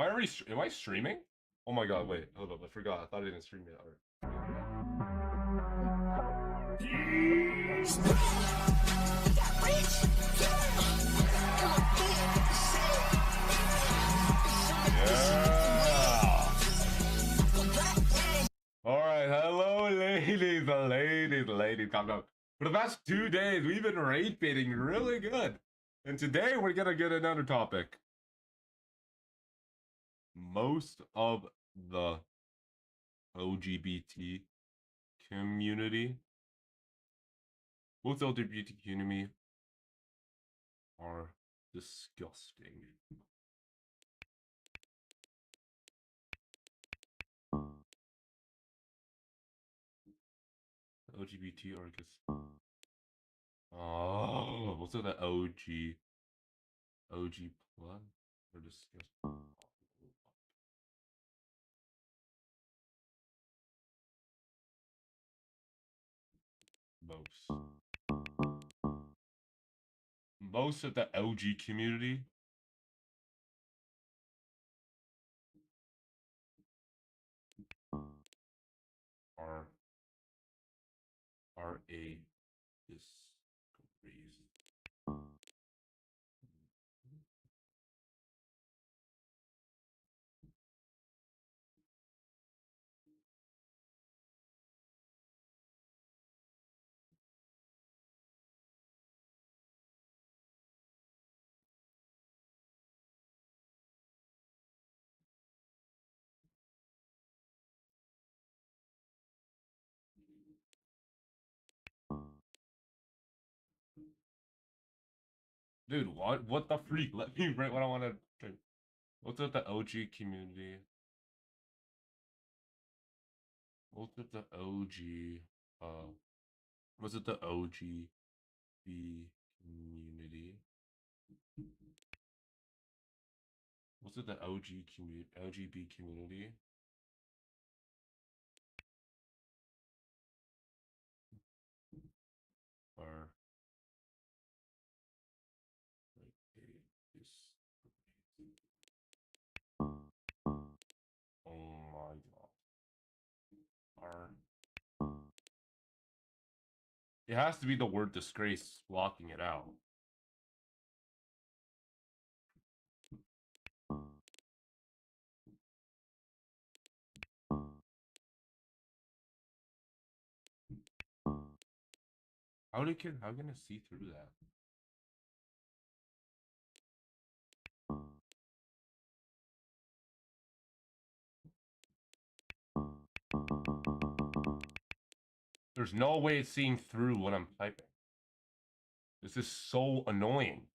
I already? Am I streaming? Oh my god! Wait, hold up. I forgot. I thought I didn't stream it. Yeah. All right. Hello, ladies. Calm down. For the past 2 days, we've been rage baiting really good, and today we're gonna get another topic. Most of the LGBT community, most LGBT community are disgusting. LGBT are just what's the OG plus or disgusting? Most of the LG community are a disgrace. Dude, what? What the freak? Let me write what I want to. What's with the OG community? What's with the OG? Was it the OG B community? Was it the OG community? LGB community? Or like this? Oh my god. It has to be the word disgrace blocking it out. How can I see through that? There's no way it's seeing through what I'm typing. This is so annoying.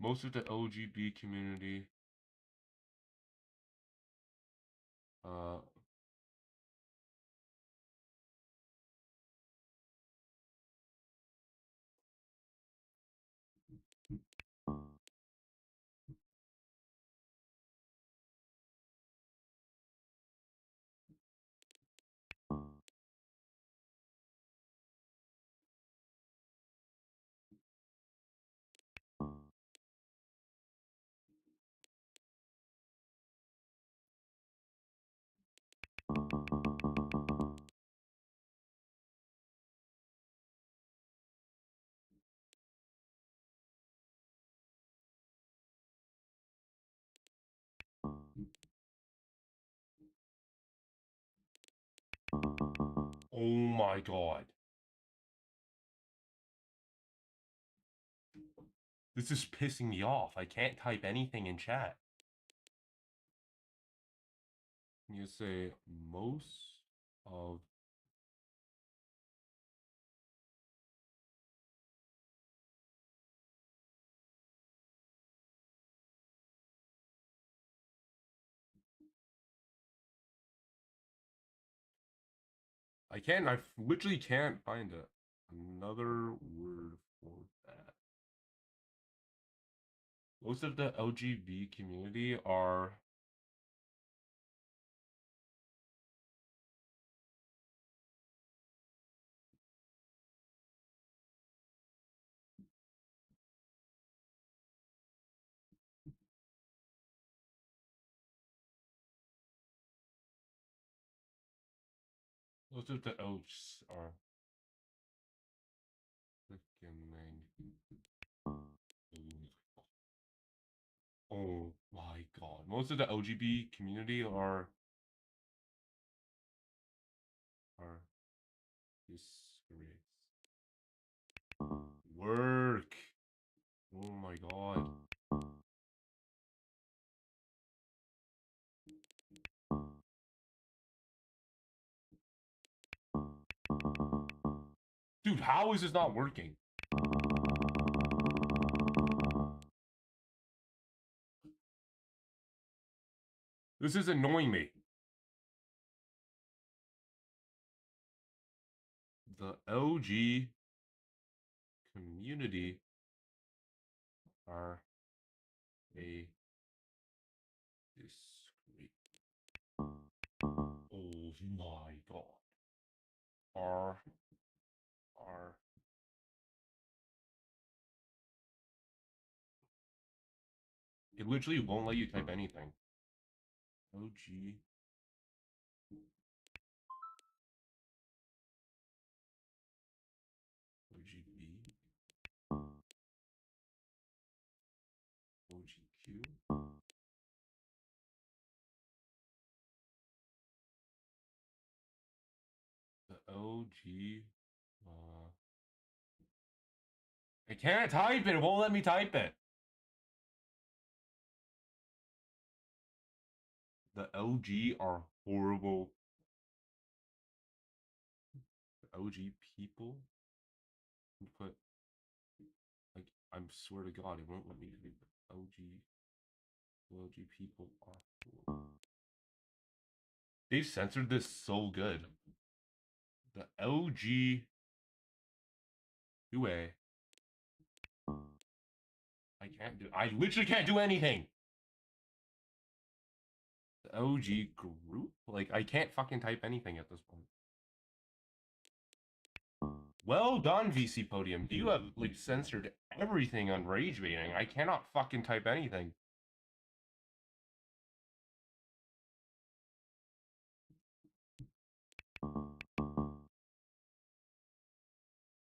Most of the LGBT community uh oh my god. This is pissing me off. I can't type anything in chat. You say most of I literally can't find another word for that. Most of the LGBT community are Most of the oats are freaking. Oh my god. Most of the OGB community are disgrace. Work. Oh my god. Dude, how is this not working? This is annoying me. The LG community are a disgrace. Oh my god. R. It literally won't let you type anything. OG. OGB. OGQ. The OG. I can't type it. It won't let me type it. The OG are horrible. The OG people. Put like I swear to God, it won't let me type it. OG. The OG people are horrible. They've censored this so good. The LG. UA. I literally can't do anything. The OG group? Like, I can't fucking type anything at this point. Well done, VC Podium. You have, like, censored everything on rage baiting. I cannot fucking type anything.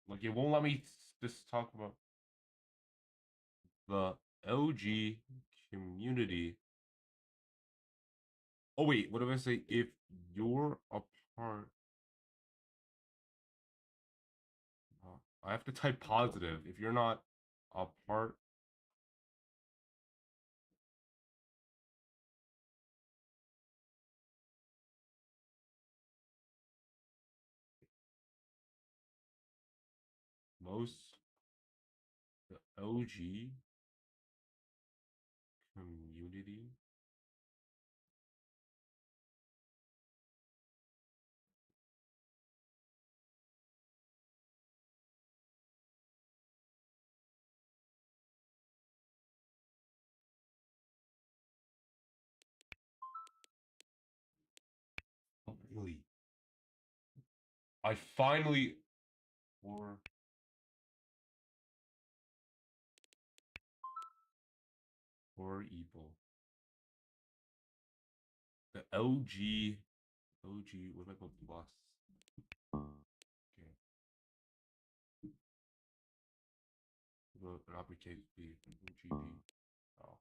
Like, it won't let me just talk about the OG community. Oh, wait, what do I say? If you're a part... I have to type positive. If you're not a part... Most... The OG community... Oh, really? I finally... Or evil. The OG... OG... What am I called? Plus. Okay. The uppercase B. OGB. Oh.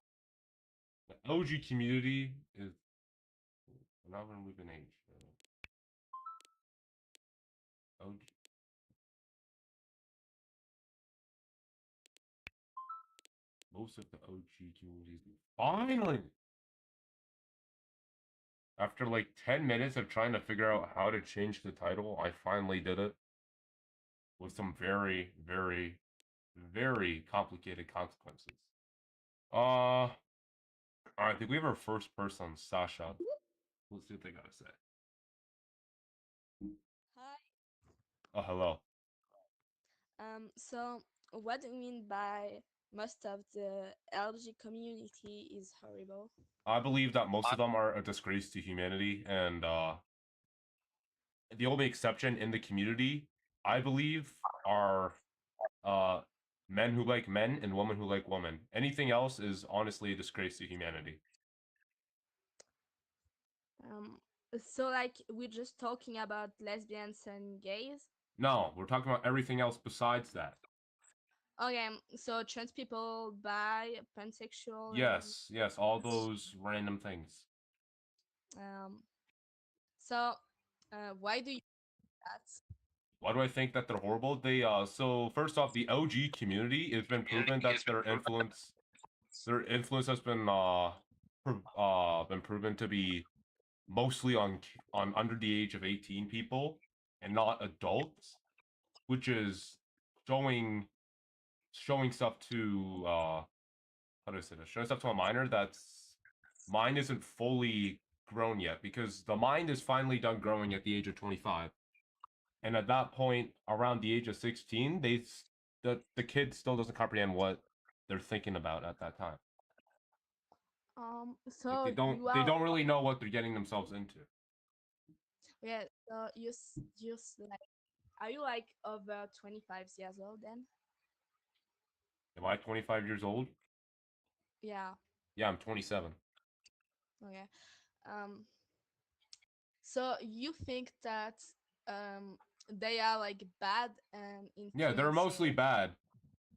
The OG community is... We're not gonna move an H. OG... Most of the OG communities... Finally! After like 10 minutes of trying to figure out how to change the title, I finally did it. With some very, very, very complicated consequences. Alright, I think we have our first person, Sasha. Let's see what they gotta say. Hi. Oh, hello. So what do you mean by most of the LG community is horrible? I believe that most of them are a disgrace to humanity, and the only exception in the community, I believe, are uh, men who like men and women who like women. Anything else is honestly a disgrace to humanity. Um, So like we're just talking about lesbians and gays. No, we're talking about everything else besides that. Okay, so trans people, bi, pansexual, and Yes, yes, all those random things. um. So, why do you do that? Why do I think that they're horrible? So first off, the OG community, it's been proven that their influence has been proven to be mostly on under the age of 18 people and not adults, which is showing showing stuff to how do I say this? Showing stuff to a minor that's mind isn't fully grown yet because the mind is finally done growing at the age of 25. And at that point, around the age of 16, the kid still doesn't comprehend what they're thinking about at that time. Like So you they are don't really know what they're getting themselves into. yeah. So like, are you like over 25 years old then? Am I 25 years old? Yeah. Yeah, I'm 27. Okay. Um. So you think that they are like bad and Yeah, they're influencing? mostly bad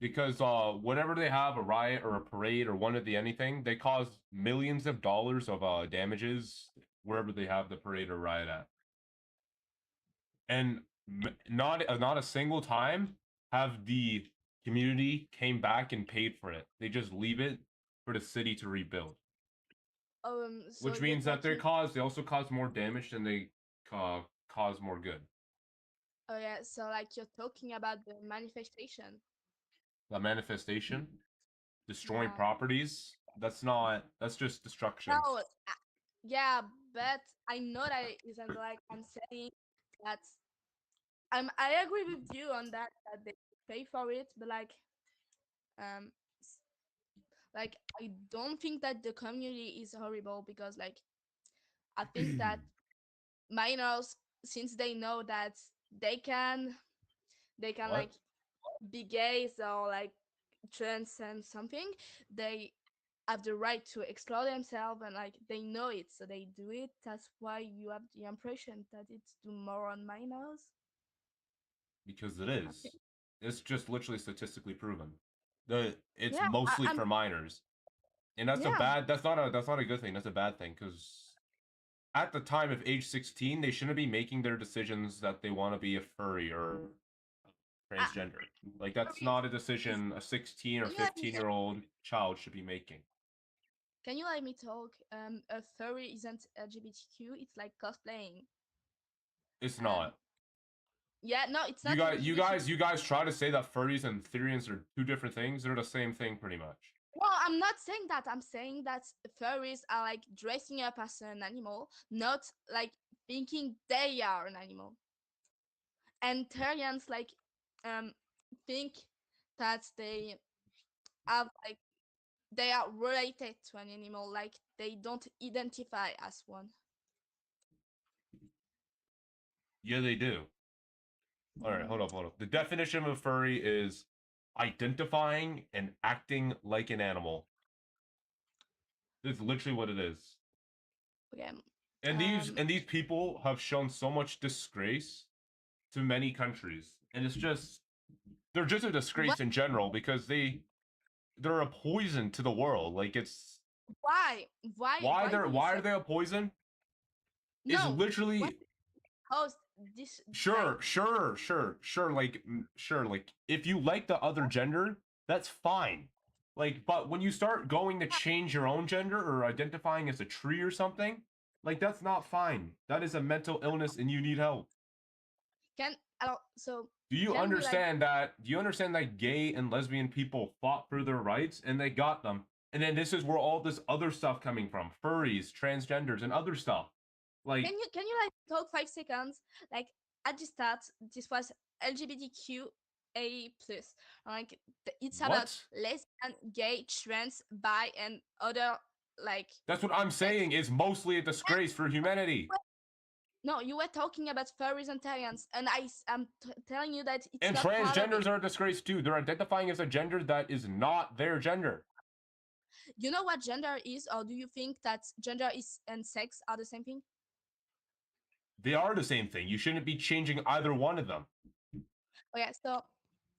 because whenever they have a riot or a parade or one of the anything, they cause millions of dollars of damages wherever they have the parade or riot at. And not a single time have the community came back and paid for it. They just leave it for the city to rebuild, So which you're means that talking. they also cause more damage than they cause more good. Oh yeah. So like you're talking about the manifestation. The manifestation, destroying Yeah. properties, that's just destruction. No. Yeah, but I know that it isn't like I'm saying that I agree with you on that they pay for it, but um s- like I don't think that the community is horrible because like I think that minors, since they know that they can they can What? like be gays or like trans and something, they have the right to explore themselves and like they know it, so they do it. That's why you have the impression that it's do more on minors. Because it I is. think, It's just literally statistically proven. It's yeah, mostly I'm for minors, and yeah. that's not a good thing. That's a bad thing because at the time of age 16, they shouldn't be making their decisions that they want to be a furry or I, transgender. Like that's furry not a is, decision a 16 or can you let me 15-year-old child should be making. can you let me talk? A furry isn't LGBTQ. It's like cosplaying. It's Um, not. yeah, no, it's You not guys, you LGBTQ. guys, you guys try to say that furries and Therians are two different things. They're the same thing, pretty much. Well, I'm not saying that. I'm saying that furries are like dressing up as an animal, not like thinking they are an animal. And Therians like um think that they have like they are related to an animal, like they don't identify as one. Yeah, they do. All right, Mm, hold up. The definition of a furry is identifying and acting like an animal. That's literally what it is. okay. And Um, these people have shown so much disgrace to many countries, and they're just a what? disgrace in general because they're a poison to the world. Like it's Why? Why do you why say are they a poison? Is no? What literally caused this? Like, sure. Like sure, like if you like the other gender, that's fine. Like, but when you start going to change your own gender or identifying as a tree or something, like that's not fine. That is a mental illness, and you need help. can so can we like Do you understand that gay and lesbian people fought for their rights and they got them? And then this is where all this other stuff coming from. Furries, transgenders, and other stuff. Like, can you like talk 5 seconds? Like at the start, this was LGBTQA plus. Like it's about what? lesbian, gay, trans, bi, and other like That's what I'm sex. saying is mostly a disgrace for humanity. No, you were talking about furries and Therians, and am telling you that it's And not part of it. transgenders are a disgrace too. They're identifying as a gender that is not their gender. You know what gender is, or do you think that gender is and sex are the same thing? They are the same thing. You shouldn't be changing either one of them. Okay, so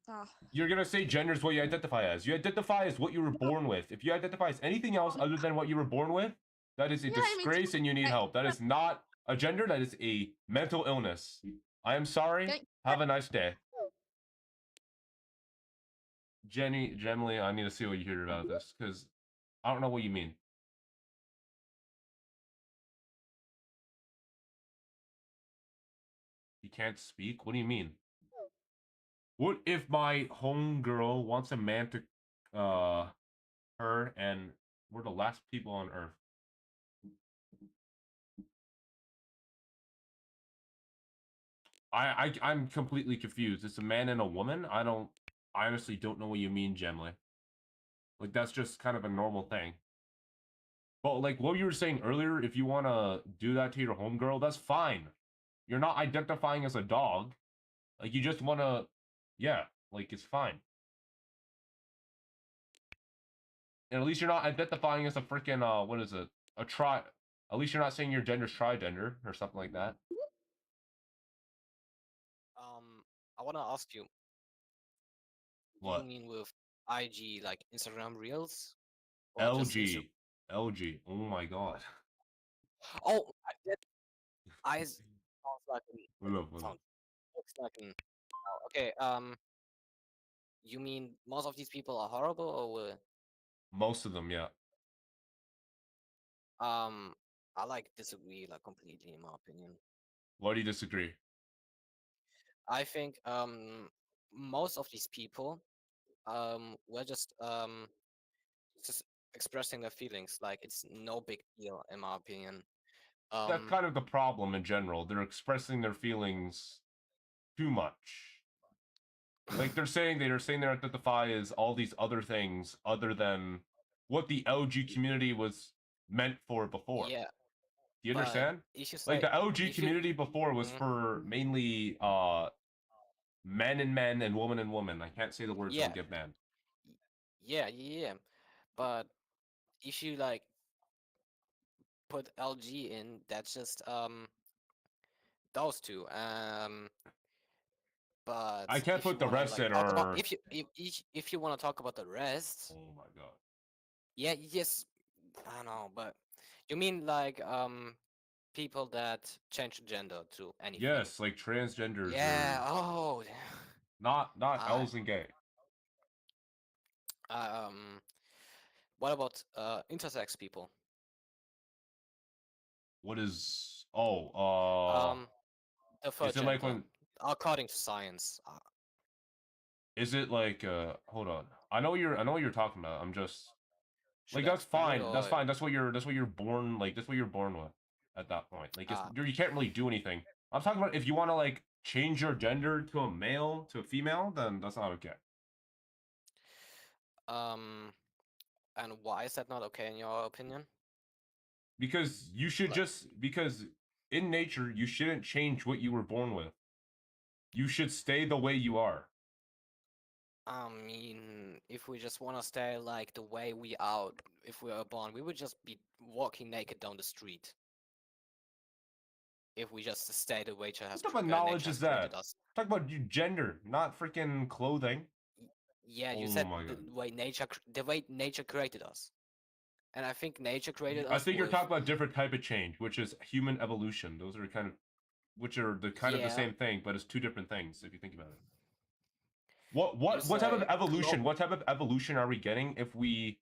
uh, You're gonna say gender is what you identify as. You identify as what you were born with. If you identify as anything else other than what you were born with, that is a yeah, I mean, disgrace and you need I, help. That is not a gender, that is a mental illness. I am sorry. can, Have a nice day. Gemily, I need to see what you hear about this, because I don't know what you mean. You can't speak? What do you mean? What if my homegirl wants a man to her and we're the last people on earth? I'm completely confused. It's a man and a woman? I honestly don't know what you mean, Gemly. Like, that's just kind of a normal thing. But like what you were saying earlier, if you want to do that to your homegirl, that's fine. You're not identifying as a dog. Like, you just want to, yeah, like, it's fine. And at least you're not identifying as a freaking, what is it? A tri. At least you're not saying your gender's tridender or something like that. I want to ask you, do you What? mean with IG like Instagram Reels or just Insta? LG. LG. Oh my god. Oh, that I sounds like What up, what up? sounds looks like an. Okay, you mean most of these people are horrible, or Most of them, yeah. I like disagree like completely in my opinion. Why do you disagree? I think most of these people were just expressing their feelings like it's no big deal in my opinion. That's kind of the problem in general. They're expressing their feelings too much. Like, they're saying they identify as all these other things other than what the LG community was meant for before. Yeah, Do you but understand? if you Like, say the LG if you community before was Mhm. for mainly men and woman and woman. I can't say the words, I'll Yeah, get banned. yeah, but if you like put LG in, that's just those two. But I can't if you put the wanna rest like in, talk about or if you wanna talk about the rest, oh my god. yeah, yes, I don't know, but you mean like people that change gender to anything? Yes, like transgenders Yeah. or Oh, not I L's and gay. um. What about intersex people? What is oh The is third it like gender, when according to science. is it like hold on. I know what you're talking about. I'm just Should like, I that's explain it fine. That's or fine. That's what you're born, like, that's what you're born with at that point. Like, it's uh you can't really do anything. I'm talking about if you want to like change your gender to a male to a female, then that's not okay. um and why is that not okay in your opinion? Because you should Like, just because in nature you shouldn't change what you were born with. You should stay the way you are. I mean, if we just want to stay like the way we are, if we are born, we would just be walking naked down the street. If we just stay the way What type of knowledge nature has is created that? us. Talk about your gender, not freaking clothing. Yeah, you Oh said my god. the way nature created us, and I think nature created I us think you're with talking about a different type of change, which is human evolution. Those are kind of which are the kind of the yeah. same thing, but it's two different things if you think about it. You What type of say evolution? What type of evolution are we getting if we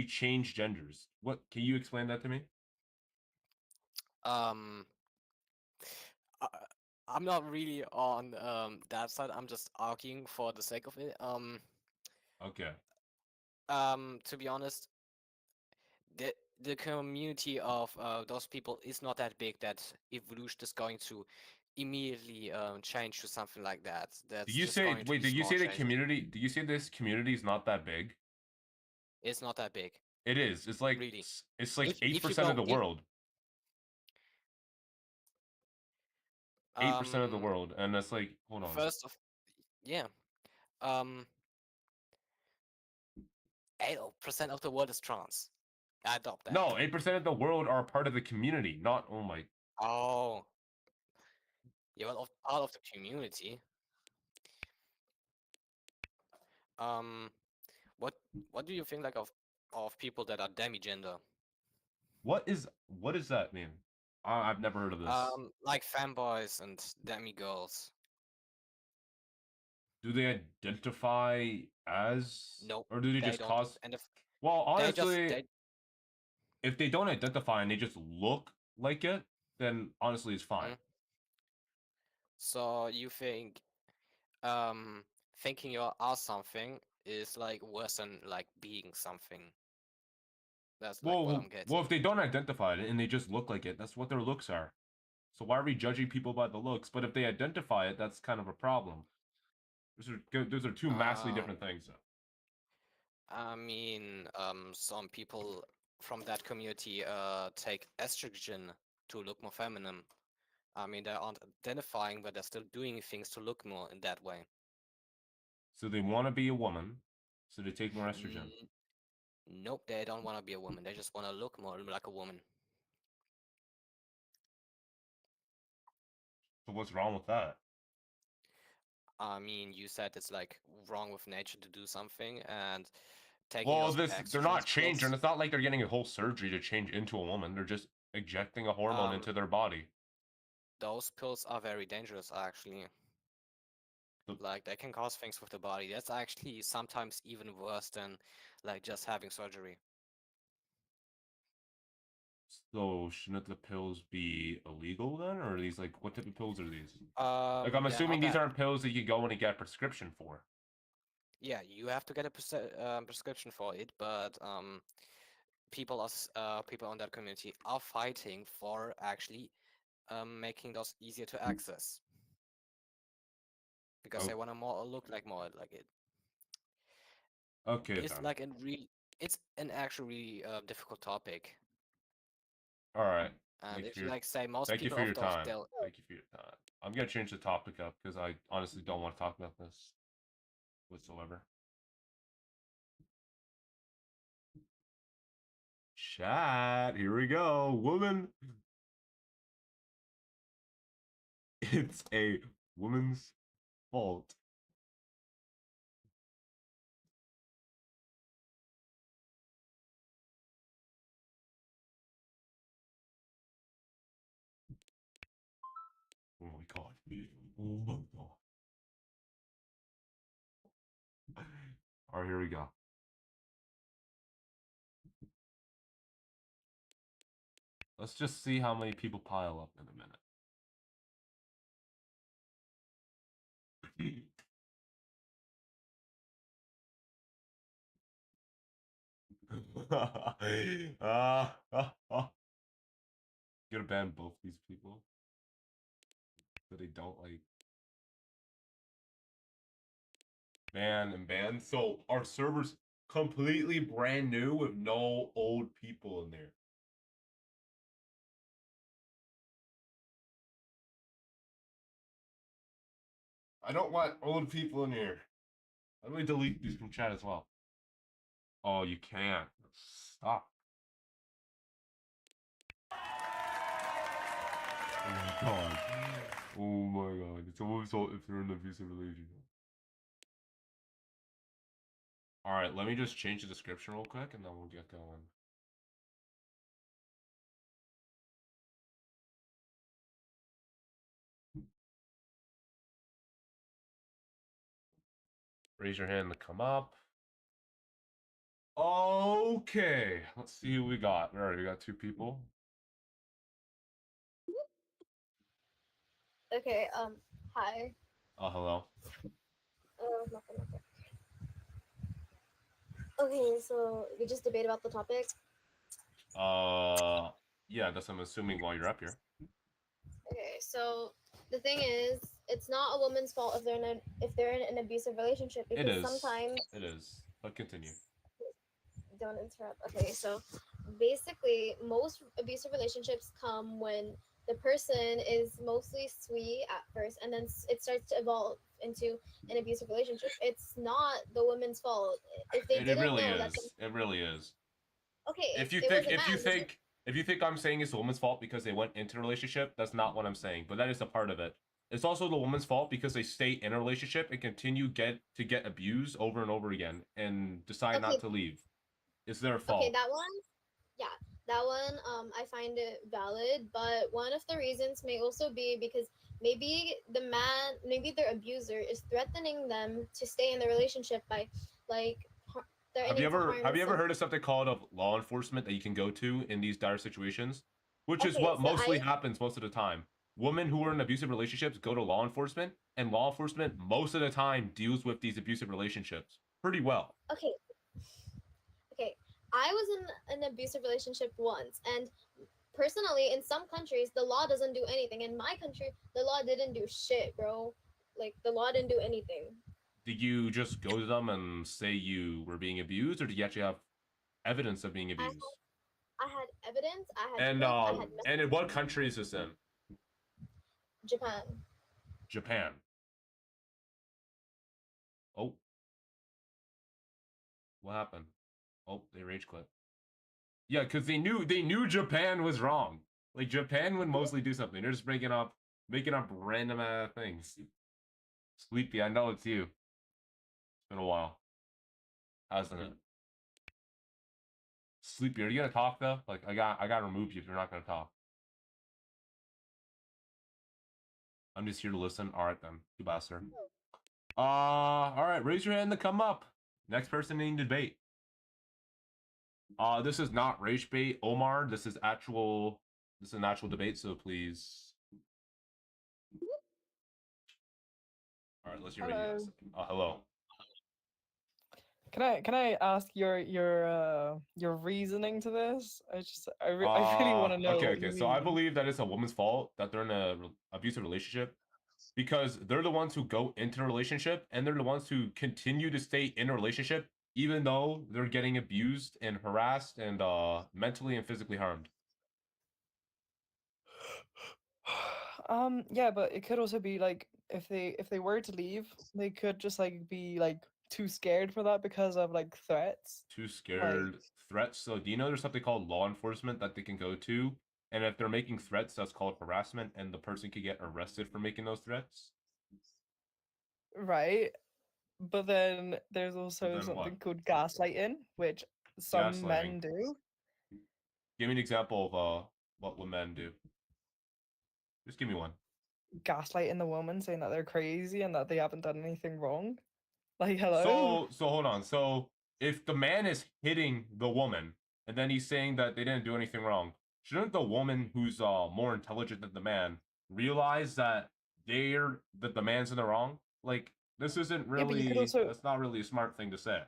change genders? What can you explain that to me? um. I, I'm not really on that side. I'm just arguing for the sake of it. Okay. To be honest, the community of those people is not that big that evolution is going to immediately change to something like that. Did That's you just say going to wait, be did you small say the changes. community? Did you say this community is not that big? It's not that big, It is. really. It's like If you 8% of go the if world. 8% of the um world. And that's like, hold on. first of yeah, um 8% of the world is trans. I adopt that. No, 8% of the world are part of the community, not oh my Oh. You're part of the community. Um, what what do you think like of people that are demigender? What does that mean? I've never heard of this. Like fanboys and demigirls. Do they identify as, Nope, or do they they just don't. cause? And if Well, they just honestly, they if they don't identify and they just look like it, then honestly, it's fine. mm. So you think um thinking you are something is like worse than like being something. That's like what I'm Well, getting. if they don't identify it and they just look like it, that's what their looks are. So why are we judging people by the looks? But if they identify it, that's kind of a problem. Those are two massively Uh, different things. I mean, some people from that community take estrogen to look more feminine. I mean, they aren't identifying, but they're still doing things to look more in that way. So they want to be a woman, so they take more estrogen. N- nope, they don't want to be a woman. They just want to look more like a woman. So what's wrong with that? I mean, you said it's like wrong with nature to do something, and taking Well, those they're estrogen not changing. pills. It's not like they're getting a whole surgery to change into a woman. They're just injecting a hormone Um, into their body. those pills are very dangerous, actually. So, Like they can cause things with the body. That's actually sometimes even worse than like just having surgery. so shouldn't the pills be illegal then, or are these like what type of pills are these? Like I'm They're not assuming these that. aren't pills that you go and you get a prescription for. Yeah, you have to get a prescription for it, but people in that community are fighting for actually making those easier to access because Oh, they want to more look like more like it. okay It's then. like a real, it's an actually difficult topic, All right. and if you like say most Thank you people for of your those time. they'll Thank you for your time. I'm gonna change the topic up because I honestly don't want to talk about this whatsoever. Chat, here we go. Woman. It's a woman's fault. Oh my god. Oh my god. Alright, here we go. Let's just see how many people pile up in a minute. Gonna ban both these people that they don't like. Ban and ban. So our server's completely brand new with no old people in there. I don't want old people in here. How do we delete these from chat as well? Oh, you can't. Stop. Oh my god. Oh my god. It's almost so if they're in an abusive relationship. Alright, let me just change the description real quick and then we'll get going. Raise your hand to come up. Okay, let's see who we got. Alright, we got two people. Okay, hi. Oh, hello. Nothing, okay. Okay, so we just debate about the topic. Yeah, that's I'm assuming while you're up here. Okay, so the thing is, it's not a woman's fault if they're in an abusive relationship It because is. sometimes It is. But continue. don't interrupt. Okay, so basically, most abusive relationships come when the person is mostly sweet at first, and then it starts to evolve into an abusive relationship. It's not the woman's fault if they It didn't really know is. that. It really is. Okay, If you it was think a if you man. think if you think I'm saying it's a woman's fault because they went into a relationship, that's not what I'm saying. But that is a part of it. it's also the woman's fault because they stay in a relationship and continue get abused over and over again and decide Okay, not to leave. It's their okay, fault. that one, yeah, that one, I find it valid, but one of the reasons may also be because maybe maybe their abuser is threatening them to stay in the relationship by, like, threatening to harm Have you ever some. heard of something called of law enforcement that you can go to in these dire situations? Which is Okay, what so mostly happens most of the time. Women who are in abusive relationships go to law enforcement, and law enforcement most of the time deals with these abusive relationships pretty well. okay, okay, I was in an abusive relationship once, and personally, in some countries, the law doesn't do anything. In my country, the law didn't do shit, bro. Like, the law didn't do anything. Did you just go to them and say you were being abused, or did you actually have evidence of being I abused? I had evidence, I had proof, I had And in what messages. country is this in? Japan. Japan. Oh, what happened? Oh, they rage quit. Yeah, because they knew Japan was wrong. Like Japan would mostly do something. They're just making up random things. Sleepy, I know it's you. It's been a while, hasn't it? Sleepy, are you gonna talk though? Like I gotta remove you if you're not gonna talk. I'm just here to listen. All right then, you bastard. All right, raise your hand to come up. Next person in debate. This is not RageBait, Omar. This is an actual debate. So please. All right, unless you're ready. Hello. Hello. Can I ask your reasoning to this? I really want to know Okay, what okay. you So I mean. believe that it's a woman's fault that they're in a abusive relationship because they're the ones who go into the relationship and they're the ones who continue to stay in a relationship even though they're getting abused and harassed and mentally and physically harmed. Yeah, but it could also be like if they were to leave, they could just like be like too scared for that because of like threats. Too Like scared threats. So do you know there's something called law enforcement that they can go to? And if they're making threats, that's called harassment, and the person could get arrested for making those threats. right, but then there's also Then what? something called gaslighting, which some Gaslighting. men do. Give me an example of what would men do. Just give me one. Gaslighting the woman, saying that they're crazy and that they haven't done anything wrong. Like, hello? So hold on. So if the man is hitting the woman and then he's saying that they didn't do anything wrong, shouldn't the woman who's more intelligent than the man realize that the man's in the wrong? Like this isn't Yeah, but you could really also that's not really a smart thing to say.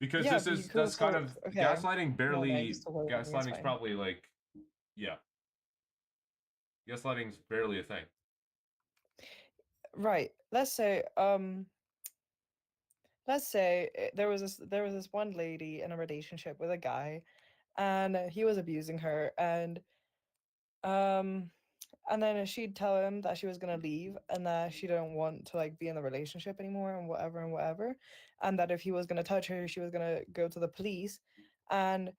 Because yeah, but you could that's kind also of okay. No, man, just talk over me, it's gaslighting's fine. probably like yeah. Gaslighting's barely a thing. Right. Let's say there was this one lady in a relationship with a guy, and he was abusing her, um and then she'd tell him that she was gonna leave and that she didn't want to like be in the relationship anymore and whatever, and that if he was gonna touch her, she was gonna go to the police, and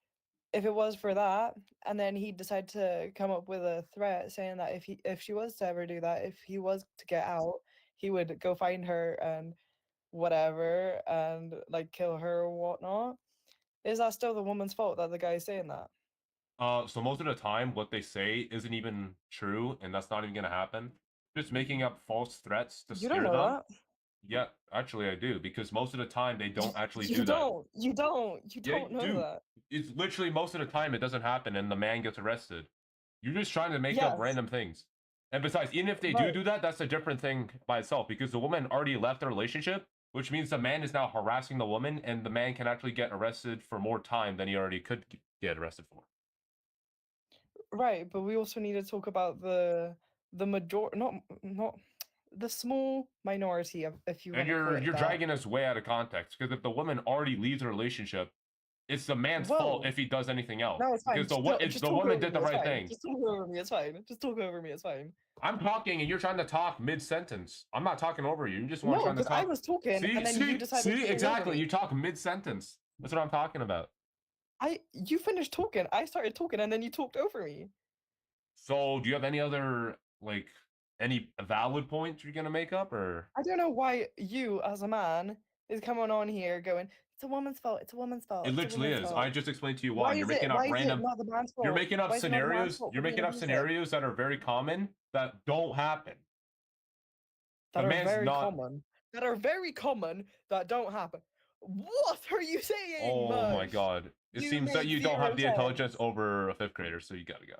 if it was for that, and then he'd decide to come up with a threat saying that if she was to ever do that, if he was to get out, he would go find her and whatever and like kill her or whatnot. Is that still the woman's fault that the guy's saying that? So most of the time, what they say isn't even true, and that's not even gonna happen. Just making up false threats to You don't scare know them. that. Yeah, actually, I do because most of the time they don't actually You do that. don't. You don't. You Yeah, don't know dude, that. it's literally most of the time it doesn't happen, and the man gets arrested. You're just trying to make up Yes. random things. And besides, even if they Right. do that, that's a different thing by itself because the woman already left the relationship, which means the man is now harassing the woman, and the man can actually get arrested for more time than he already could get arrested for. Right, but we also need to talk about the major not the small minority of, if you And want to call you're it that. dragging us way out of context because if the woman already leaves a relationship, it's the man's fault Whoa. if he does anything else. No, it's fine. Because Just the talk woman over did me, the it's right fine. thing. Just talk over me, it's fine. Just talk over me, it's fine. I'm talking and you're trying to talk mid sentence. I'm not talking over you. You just want No, trying to because I talk. was talking and then you decided to talk over Exactly. me. You talk mid sentence. That's what I'm talking about. You finished talking, I started talking, and then you talked over me. So, do you have any other like Any valid points you're gonna make up, or I don't know why you, as a man, is coming on here going, "It's a woman's fault. It's a woman's fault. it It's a literally woman's is. fault." I just explained to you Why why. You're is it? making up Why is it random. not the man's fault? You're making up Why is it not the man's scenarios. fault You're for being making up abusive? scenarios that are very common that don't happen. That The are man's very not. common. That are very common. That don't happen. What are you saying, Oh my Mush? god! It You seems that make you don't have the 0 intelligence sense. over a 5th grader, so you gotta go.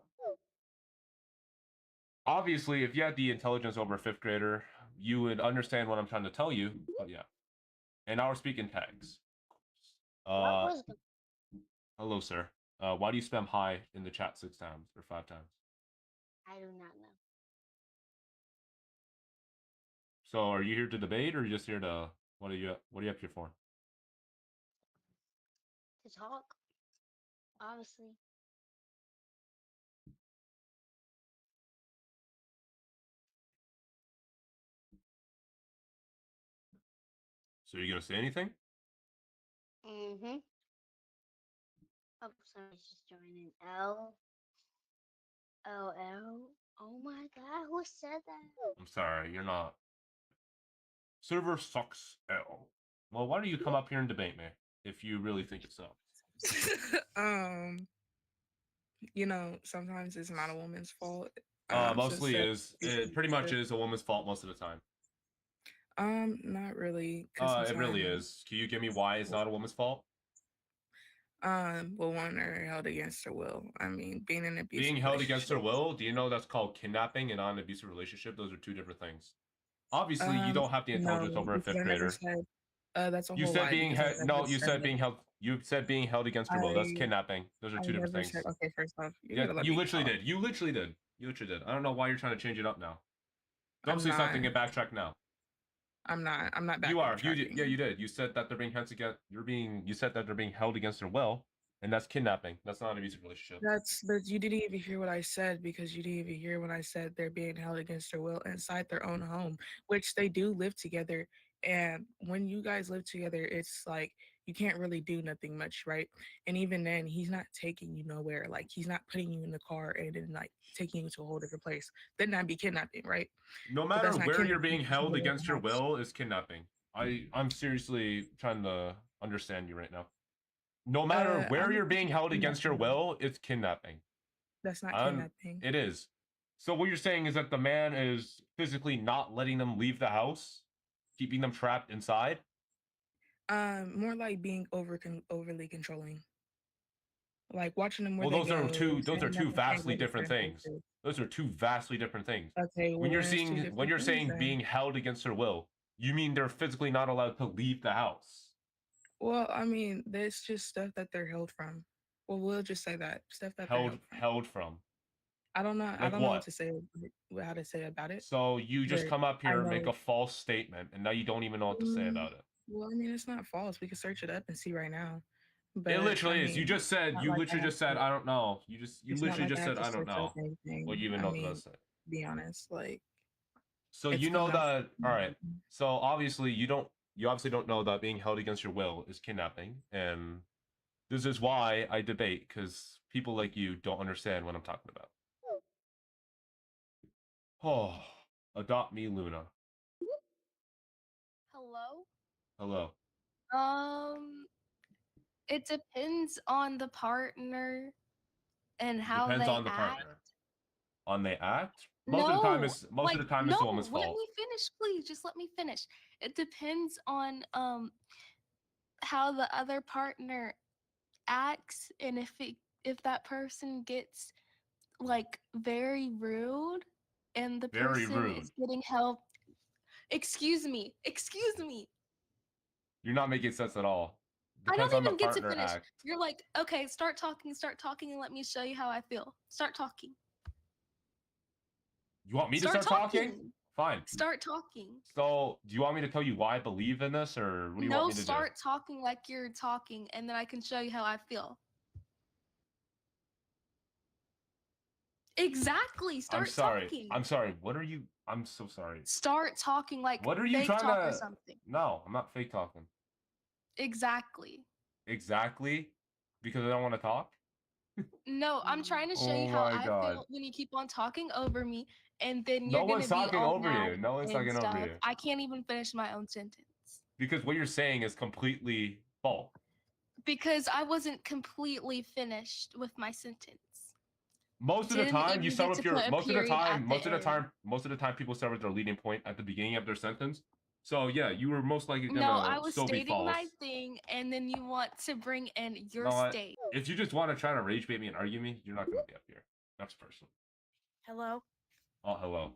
Obviously, if you had the intelligence over a 5th grader, you would understand what I'm trying to tell you. But yeah, and now we're speaking tags. What was the Hello, sir. Why do you spam hi in the chat 6 times or 5 times? I do not know. So, are you here to debate, or are you just here to what are you up here for? To talk, obviously. So, are you gonna say anything? Mm-hmm. Oh, somebody's just joining. L. Oh my god, who said that? I'm sorry, you're not. Server sucks L. Well, why don't you come up here and debate me if you really think it's so? You know, sometimes it's not a woman's fault. So Mostly say- is. It pretty much is a woman's fault most of the time. Not really. 'Cause It really sometimes, is. Can you give me why it's not a woman's fault? well, women are held against their will. I mean, being in an abusive Being held against their relationship- will, do you know that's called kidnapping and not an abusive relationship? Those are 2 different things. Obviously, you don't have the intelligence no, over a because 5th I never grader. said. That's a You whole said lie. being because I held. never No, you said said that. being held. You said being held against your will. That's I- kidnapping. Those are I 2 different never things. said. Okay, first off, you're Yeah, gonna let you me literally talk. did. You literally did. You literally did. I don't know why you're trying to change it up now. I'm Don't say something not. and backtrack now. I'm not. I'm not You are. You did. backtracking. Yeah, you did. You said that they're being held against. You said that they're being held against their will, and that's kidnapping. That's not an abusive relationship. But you didn't even hear what I said, because you didn't even hear when I said they're being held against their will inside their own home, which they do live together. And when you guys live together, it's like you can't really do nothing much, right? And even then, he's not taking you nowhere. Like, he's not putting you in the car and then like taking you to a whole different place. Then that'd be kidnapping, right? No But matter that's not where you're kidnapping, being it's held somebody in the against your house. will is kidnapping. I'm seriously trying to understand you right now. No matter where I'm you're being held against your kidnapping. will, it's kidnapping. That's not I'm- kidnapping. It is. So what you're saying is that the man is physically not letting them leave the house, keeping them trapped inside? More like being overly controlling. Like watching them where Well, they those are go. two saying that they can't vastly go to different certain things. places. Those are 2 vastly different things. Okay, well, When you're then it's two seeing when different you're things saying then. being held against their will, you mean they're physically not allowed to leave the house. Well, I mean, there's just stuff that they're held from. Well, we'll just say that stuff that they're held from. Held from. I don't know. I Like don't know what? what to say. How to say about it. So you just But come up I here and make know. a false statement, and now you don't even know what to say Mm, about it. Well, I mean, it's not false. We can search it up and see right now. But It literally I is. You mean, just said. not You like I literally have just said. to. I don't know. You It's not literally like just I have said. to I don't search up know. anything. Well, you even I know what to mean, say. to be honest, like So it's you know come out. that. All right. So obviously you don't. You obviously don't know that being held against your will is kidnapping, and this is why I debate, because people like you don't understand what I'm talking about. Oh, adopt me, Luna. Hello? Hello. It depends on the partner and how Depends they on the act. partner. On they act. Most of the time, it's the woman's let fault. me finish, please. Just let me finish. It depends on how the other partner acts, and if that person gets like very rude and the Very person rude. is getting help. Excuse me. Excuse me. You're not making sense at all. I Depends don't on the even get to partner finish. act. You're like, okay, start talking, and let me show you how I feel. Start talking. You want me to Start start talking? talking. Fine. Start talking. So, do you want me to tell you why I believe in this, or what do you No, want me to start talking like you're talking, and then I can show you how I feel. Exactly. do? Start I'm sorry. talking. I'm sorry. What are you? I'm so sorry. Start talking like What are you fake trying talk or to? something. No, I'm not fake talking. Exactly. Exactly, because I don't want to talk. No, I'm trying to show you Oh how my I God. feel when you keep on talking over me, and then No you're one's gonna be talking all over mad you. No one's and talking over stuff. you. I can't even finish my own sentence Because what you're saying is completely false. because I wasn't completely finished with my sentence. Most of the Didn't time, you even start get with to your put a most of the period time, at most of the end. time, most of the time, people start with their leading point at the beginning of their sentence. So yeah, you were most likely gonna No, I was still be stating false. my thing, and then you want to bring in your You know what? state. If you just want to try to rage bait me and argue me, you're not gonna be up here. That's personal. Hello. Oh, hello.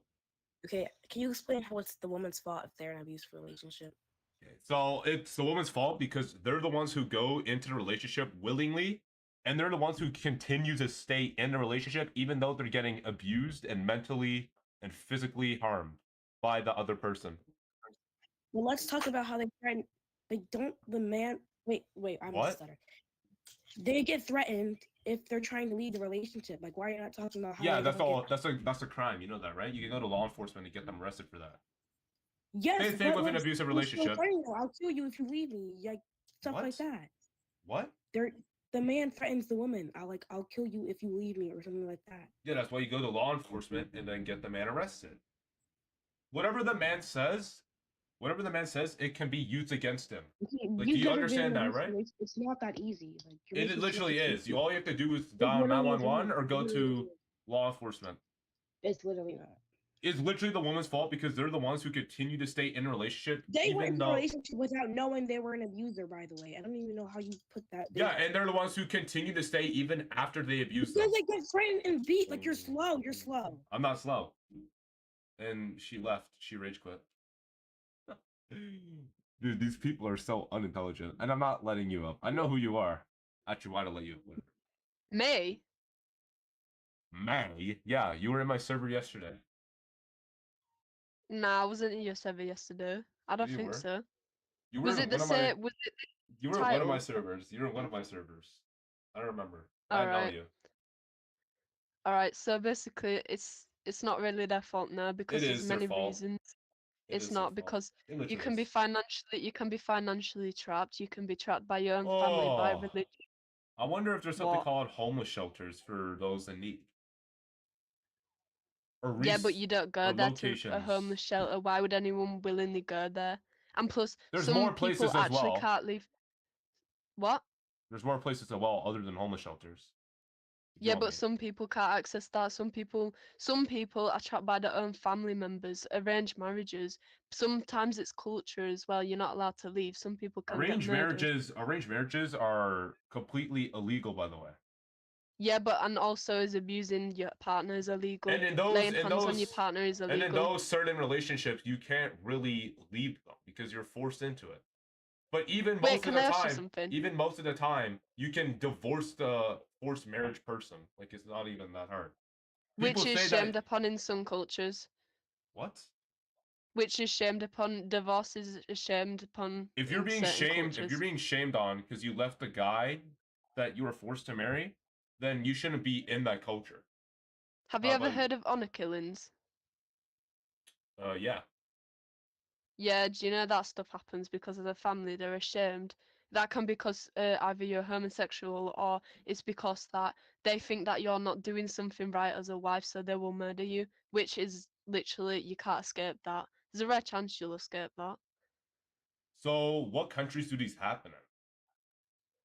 Okay, can you explain how it's the woman's fault if they're in an abusive relationship? Okay. So it's the woman's fault because they're the ones who go into the relationship willingly, and they're the ones who continue to stay in the relationship even though they're getting abused and mentally and physically harmed by the other person. Well, let's talk about how they threaten. They don't. The man. Wait. I'm What? stutter. They get threatened if they're trying to leave the relationship. Like, why are you not talking about how? Yeah, they that's don't all. Get... That's a crime. You know that, right? You can go to law enforcement and get them arrested for that. Yes, Same thing but with an like, abusive we're still relationship. fighting though. I'll kill you if you leave me. Like stuff What? like that. What? The man threatens the woman. I'll kill you if you leave me or something like that. Yeah, that's why you go to law enforcement and then get the man arrested. Whatever the man says, it can be used against him. Like, do you understand that, right? It's not that easy. Like, It literally is. All you have to do is It's dial literally 911 or not. go to law enforcement. It's literally not. It's literally the woman's fault because they're the ones who continue to stay in a relationship. They went even into a though relationship without knowing they were an abuser, by the way. I don't even know how you put that. Yeah, and they're the ones who continue to stay even after they abuse Because them. they get threatened and beat. Like, you're slow. You're slow. I'm not slow. And she left. She rage quit. Dude, these people are so unintelligent. And I'm not letting you up. I know who you are. Actually, why to let you up? Whatever. May? May? Yeah, you were in my server yesterday. Nah, I wasn't in your server yesterday. I don't You think were. so. You were Was in it the one of my. same? Was it You were in one of my title? servers. You were in one of my servers. I don't remember. I know Alright. you. Alright, so basically it's not really their fault now because It there's is their many fault. reasons. It It's is their not fault. because It you literally can be is. financially trapped, you can be trapped by your own family, by Oh. religion. I wonder if there's something What? called homeless shelters for those in need. Or Yeah, but you don't go or there to a locations. homeless shelter. Why would anyone willingly go there? And plus, There's some more people places as actually well. can't leave. What? There's more places as well other than homeless shelters. Yeah, but some people can't access that. Some people are trapped by their own family members. Arranged marriages. Sometimes it's culture as well. You're not allowed to leave. Some people can get murdered. Arranged marriages are completely illegal, by the way. Yeah, but and also is abusing your partner is illegal. And Laying hands on your partner is illegal. And in those certain relationships, you can't really leave them because you're forced into it. But even most of the time, you can divorce the forced marriage person. Like, it's not even that hard. Which is shamed upon in some cultures. What? Which is shamed upon. Divorce is shamed upon. If you're being shamed, if you're being shamed on because you left the guy that you were forced to marry, then you shouldn't be in that culture. Have you ever heard of honor killings? Yeah. Yeah, do you know that stuff happens because of the family? They're ashamed. That can be because either you're homosexual or it's because that they think that you're not doing something right as a wife, so they will murder you. Which is literally you can't escape that. There's a rare chance you'll escape that. So, what countries do these happen in?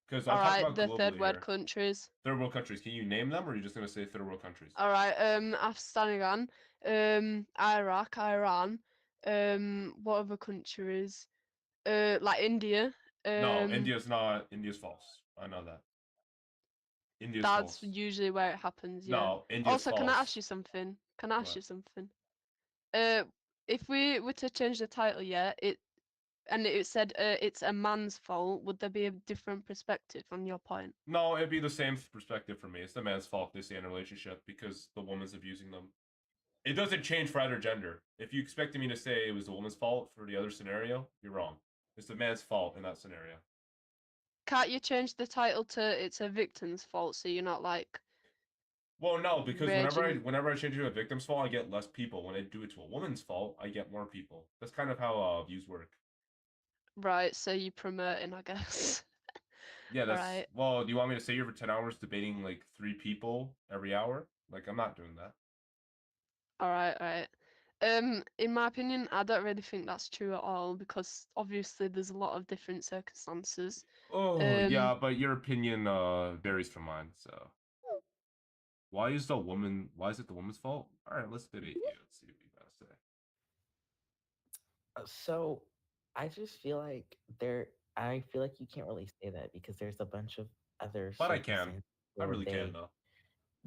Because I'm talking about the third world countries. Third world countries. Can you name them, or are you just gonna say third world countries? All right. Afghanistan, Iraq, Iran. What other countries? Like India. No, India's not. India's false. I know that. India's that's false. usually where it happens. Yeah. No, India's also, false. can I ask you something? If we were to change the title, it said it's a man's fault, would there be a different perspective on your point? No, it'd be the same perspective for me. It's the man's fault they stay in a relationship because the woman's abusing them. It doesn't change for either gender. If you expected me to say it was the woman's fault for the other scenario, you're wrong. It's the man's fault in that scenario. Can't you change the title to it's a victim's fault so you're not like... Well, no, because whenever I change it to a victim's fault, I get less people. When I do it to a woman's fault, I get more people. That's kind of how views work. Right, so you promoting, I guess. Yeah, that's... Right. Well, do you want me to sit here for 10 hours debating, like, 3 people every hour? Like, I'm not doing that. All right, all right. In my opinion, I don't really think that's true at all because obviously there's a lot of different circumstances. Oh, yeah, but your opinion varies from mine, so. Why is it the woman's fault? Alright, let's debate you. Let's see what you gotta say. So I just feel like I feel like you can't really say that because there's a bunch of other But I can. circumstances I where really can though.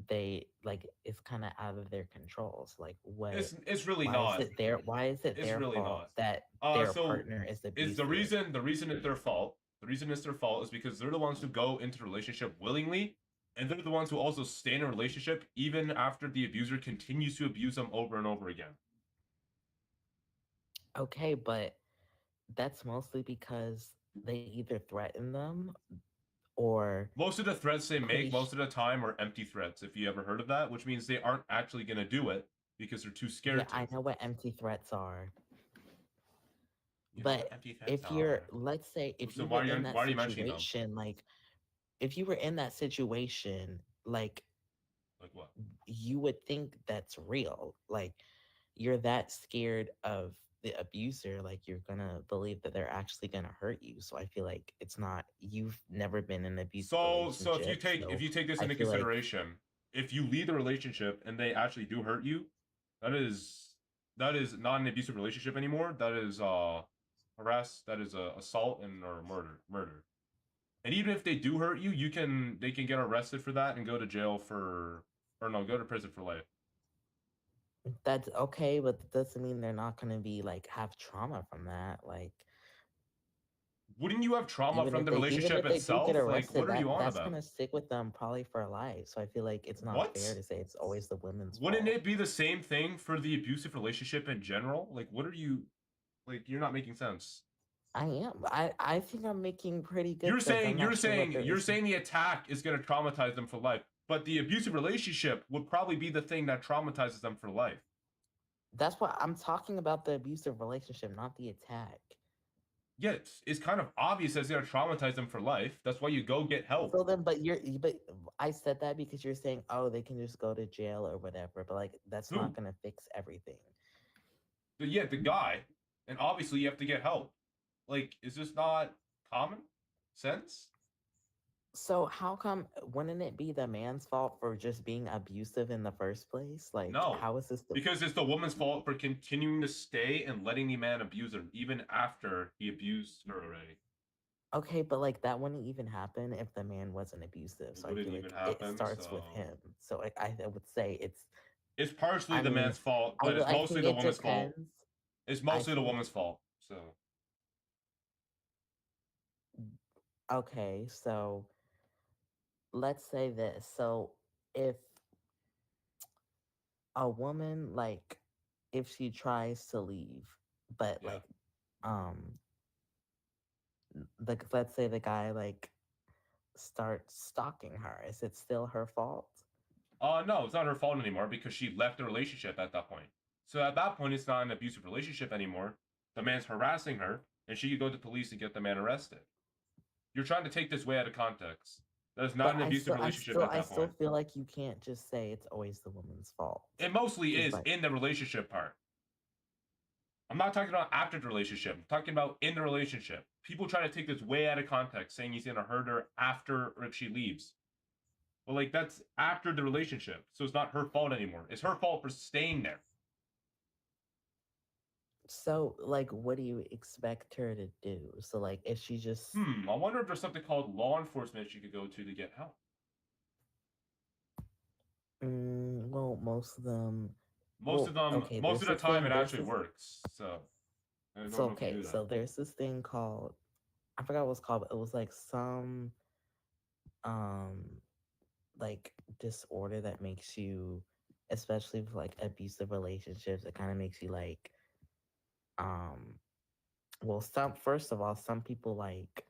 they like it's kind of out of their controls. Like what? It's really why not. Is it their? Why is it It's their really fault not. that their So partner is abusive? is the reason it's their fault. The reason it's their fault is because they're the ones who go into the relationship willingly, and they're the ones who also stay in a relationship even after the abuser continues to abuse them over and over again. Okay, but that's mostly because they either threaten them or most of the threats they make most of the time are empty threats, if you ever heard of that, which means they aren't actually going to do it because they're too scared to. I know what empty threats are. But if you're, let's say, if you were in that situation, like, if you were in that situation, like what? You would think that's real. Like, you're that scared of the abuser, like you're gonna believe that they're actually gonna hurt you. So I feel like it's not. You've never been in an abusive relationship. So if you take this into consideration, if you leave the relationship and they actually do hurt you, that is not an abusive relationship anymore. That is that is assault and or murder. And even if they do hurt you, they can get arrested for that and go to jail go to prison for life. That's okay, but that doesn't mean they're not gonna be like have trauma from that. Like, wouldn't you have trauma from the relationship itself? Like, what are you on that's about? Gonna stick with them probably for life. So I feel like it's not fair to say it's always the women's Wouldn't fault. it be the same thing for the abusive relationship in general? Like, what are you, like, you're not making sense. I am. I think I'm making pretty good. You're saying the attack is going to traumatize them for life, but the abusive relationship would probably be the thing that traumatizes them for life. That's what I'm talking about, the abusive relationship, not the attack. Yeah, it's kind of obvious that it's going to traumatize them for life. That's why you go get help. So then, but I said that because you're saying, oh, they can just go to jail or whatever, but like that's not going to fix everything. But yeah, the guy, and obviously you have to get help. Like, is this not common sense? So how come, wouldn't it be the man's fault for just being abusive in the first place? Like, no, how is this because it's the woman's fault for continuing to stay and letting the man abuse her, even after he abused her already. Okay, but like that wouldn't even happen if the man wasn't abusive. So I feel like it starts with him. So I would say it's partially the man's fault, but it's mostly the woman's fault. It's mostly the woman's fault. So okay, so let's say this. So if a woman, like, if she tries to leave, but like let's say the guy like starts stalking her, is it still her fault? No, it's not her fault anymore because she left the relationship at that point. So at that point, it's not an abusive relationship anymore. The man's harassing her, and she could go to police and get the man arrested. You're trying to take this way out of context. That is not an abusive relationship at that point. I still feel like you can't just say it's always the woman's fault. It mostly is in the relationship part. I'm not talking about after the relationship. I'm talking about in the relationship. People try to take this way out of context, saying he's going to hurt her after or if she leaves. Well, like, that's after the relationship, so it's not her fault anymore. It's her fault for staying there. So, like, what do you expect her to do? So, like, if she just... I wonder if there's something called law enforcement she could go to get help. Well, most of them... Most of the time, it actually works, so... okay, so there's this thing called... I forgot what it's called, but it was, like, some... like, disorder that makes you... Especially with, like, abusive relationships, it kind of makes you, like... well, first of all, some people like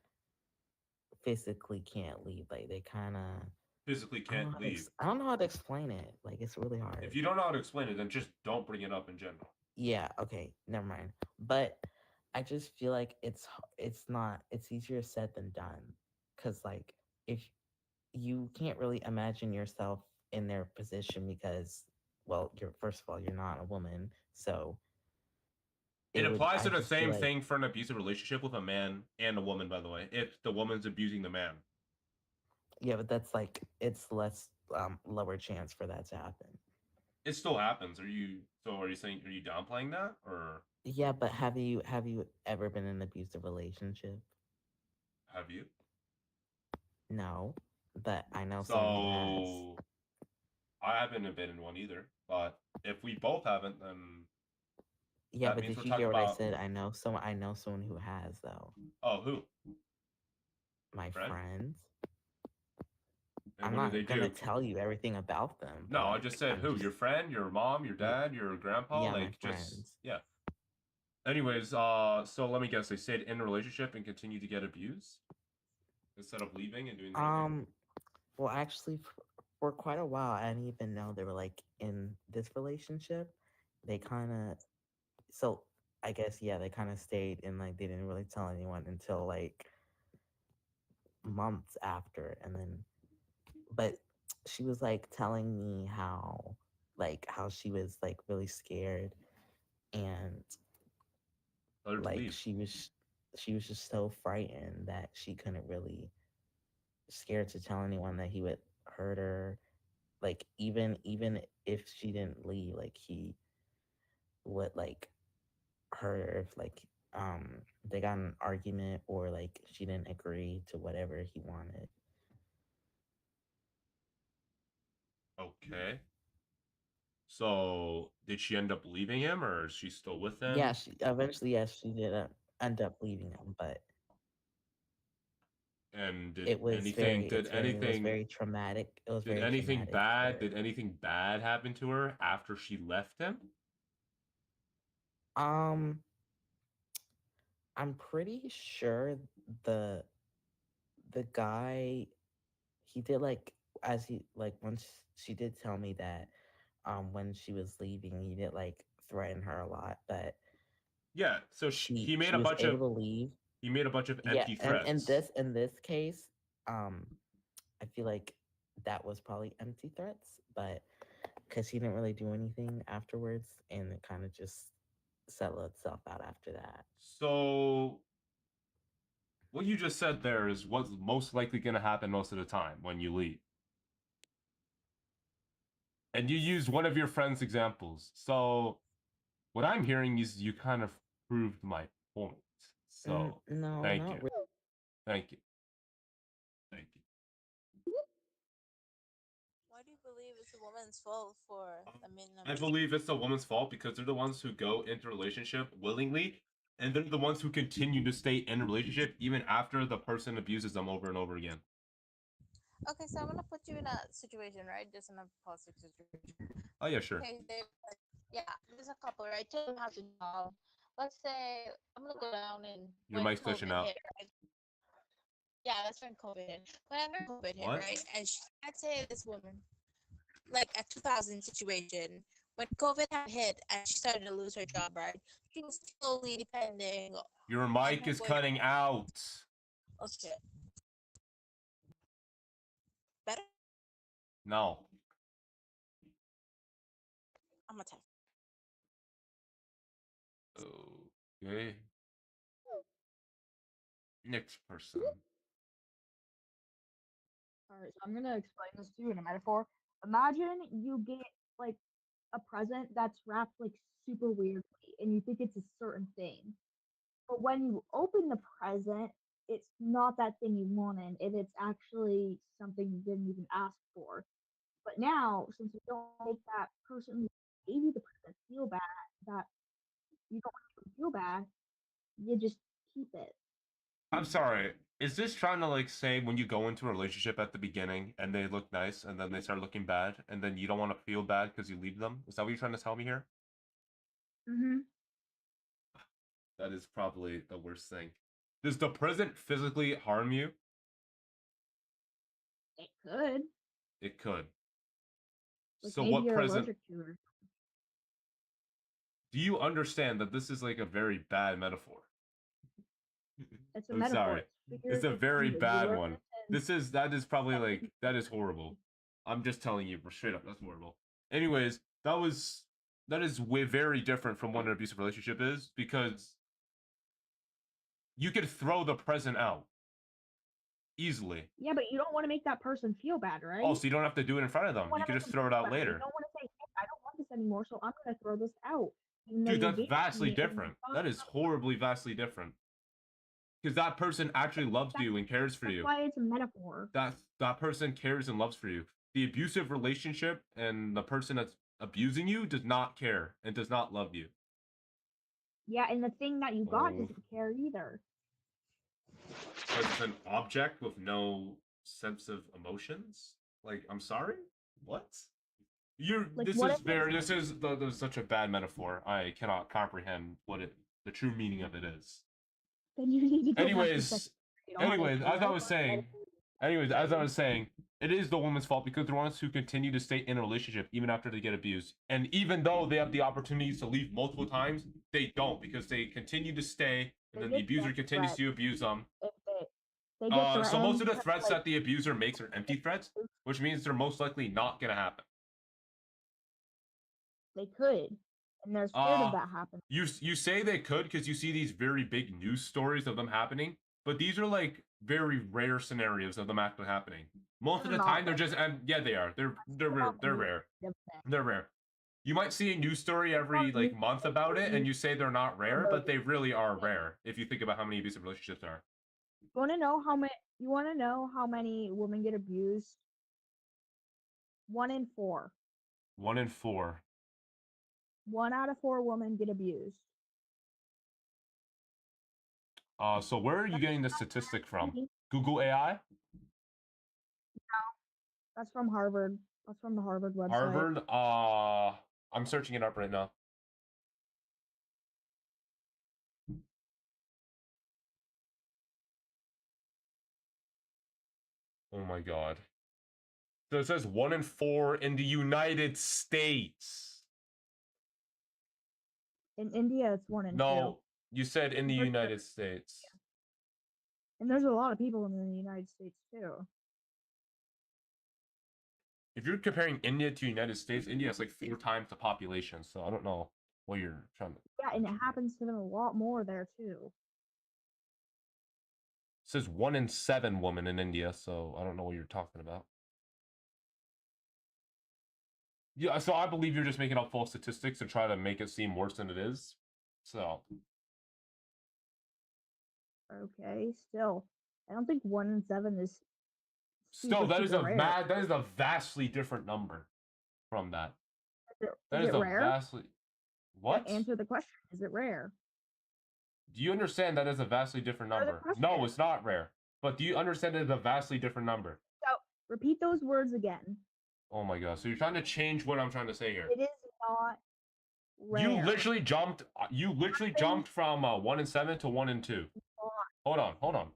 physically can't leave. Like they kind of physically can't leave. I don't know how to explain it. Like it's really hard. If you don't know how to explain it, then just don't bring it up in general. Yeah. Okay. Never mind. But I just feel like it's easier said than done. Cause like if you can't really imagine yourself in their position because well, you're first of all, you're not a woman, so It it would. applies I to the just feel same like, thing for an abusive relationship with a man and a woman, by the way, if the woman's abusing the man. yeah, but that's like it's less lower chance for that to happen. It still happens. Are you saying, are you downplaying that, or Yeah, but have you ever been in an abusive relationship? have you? No, but I know someone who has. So I haven't been in one either. But if we both haven't, then Yeah, that but means did we're you talking hear what I about, said? I know someone who has though. oh, who? My Friend? friends. And I'm what do they not gonna do? tell you everything about them, but No, I just said I'm who? just Your friend, your mom, your yeah, dad, your grandpa? yeah, my Like, just, friends. yeah. Anyways, so let me guess. They stayed in a relationship and continued to get abused instead of leaving and doing their own thing? Well, actually, for quite a while, I didn't even know they were like in this relationship. They kind of, so I guess, yeah, they kind of stayed and like they didn't really tell anyone until like months after. And then, but she was like telling me how she was like really scared and Tell her to like leave. she was just so frightened that she couldn't really scared to tell anyone that he would hurt her. Like even if she didn't leave, like he would like hurt her if like they got in an argument or like she didn't agree to whatever he wanted. Okay. So did she end up leaving him, or is she still with Yeah, him? she eventually, yes, she did end up leaving him, but And it was very traumatic. It was did very anything traumatic for bad her. did anything bad happen to her after she left him? Um, I'm pretty sure the the guy he did like as he like once she did tell me that when she was leaving he did like threaten her a lot, but Yeah, so she was able to leave. he made a bunch of Yeah, empty and threats. in this case, um I feel like that was probably empty threats, but because he didn't really do anything afterwards and it kind of just settled itself out after that. So what you just said there is what's most likely going to happen most of the time when you leave. And you used one of your friend's examples. So what I'm hearing is you kind of proved my point. So No, thank not you. really. Thank you. Thank you. Why do you believe it's a woman's fault for the men? I believe it's the woman's fault because they're the ones who go into a relationship willingly, and they're the ones who continue to stay in a relationship even after the person abuses them over and over again. Okay, so I'm gonna put you in a situation, right? Just in a positive situation. Oh yeah, sure. Okay, yeah, there's a couple, right? Two of them has a job. Let's say I'm gonna go down and Your when mic's glitching COVID out. hit, right? Yeah, that's when COVID hit. Whenever COVID hit, What? right? And let's say this woman, like a 2000 situation, when COVID had hit and she started to lose her job, right? She was slowly depending Your on mic her is boyfriend. cutting out. Okay. Better? No. I'm gonna text. Okay. Next person. Alright, so I'm gonna explain this to you in a metaphor. Imagine you get like a present that's wrapped like super weirdly and you think it's a certain thing. But when you open the present, it's not that thing you wanted and it's actually something you didn't even ask for. But now, since you don't make that person who gave you the present feel bad, that you don't want them to feel bad, you just keep it. I'm sorry. Is this trying to like say when you go into a relationship at the beginning and they look nice and then they start looking bad and then you don't want to feel bad because you leave them? Is that what you're trying to tell me here? Mm-hmm. That is probably the worst thing. Does the present physically harm you? It could. It could. Like So maybe what you're present? allergic to her. Do you understand that this is like a very bad metaphor? It's a I'm metaphor. sorry. It's a Figurative very language. You bad learn one. it That is probably like that is horrible. I'm just telling you straight up, that's horrible. Anyways, that is way very different from what an abusive relationship is, because you could throw the present out easily. Yeah, but you don't want to make that person feel bad, right? Oh, so you don't have to do it in front of them. You can just throw it out later. You don't want to say, hey, I don't want this anymore, so I'm going to throw this out. Dude, that's vastly different. That is horribly vastly different. Because that person actually loves you and cares for you. That's why it's a metaphor. That person cares and loves for you. The abusive relationship and the person that's abusing you does not care and does not love you. Yeah, and the thing that you got doesn't care either. Because it's an object with no sense of emotions? Like, I'm sorry? What? This is such a bad metaphor. I cannot comprehend what the true meaning of it is. Then you need to go anyways, as I was saying, it is the woman's fault because they're the ones who continue to stay in a relationship even after they get abused. And even though they have the opportunities to leave multiple times, they don't, because they continue to stay, and then the abuser continues to abuse them. So most of the threats that the abuser makes are empty threats, which means they're most likely not going to happen. They could, and they're scared of that happening. You say they could because you see these very big news stories of them happening, but these are like very rare scenarios of them actually happening. Most of the time, they're just yeah, they are. They're rare. They're rare. You might see a news story every like month about it, and you say they're not rare, but they really are rare if you think about how many abusive relationships there are. You want to know how many? You want to know how many women get abused? 1 in 4. 1 in 4. 1 out of 4 women get abused. So where are you getting the statistic from? Google AI? No, that's from Harvard. That's from the Harvard website. Harvard? I'm searching it up right now. Oh my god. So it says 1 in 4 in the United States. In India, it's 1 in 2. No, you said in the United States. Yeah. And there's a lot of people in the United States too. If you're comparing India to United States, India has like 4 times the population, so I don't know what you're trying to... Yeah, and it happens to them a lot more there too. It says 1 in 7 women in India, so I don't know what you're talking about. Yeah, so I believe you're just making up false statistics to try to make it seem worse than it is. So... Okay, still, I don't think 1 in 7 is. Still, that is a vastly different number from that. Is it rare? Vastly. What? Answer the question. Is it rare? Do you understand that is a vastly different number? No, it's not rare. But do you understand that it's a vastly different number? So repeat those words again. Oh my god! So you're trying to change what I'm trying to say here. It is not rare. You literally jumped. You literally jumped from 1 in 7 to 1 in 2. Hold on.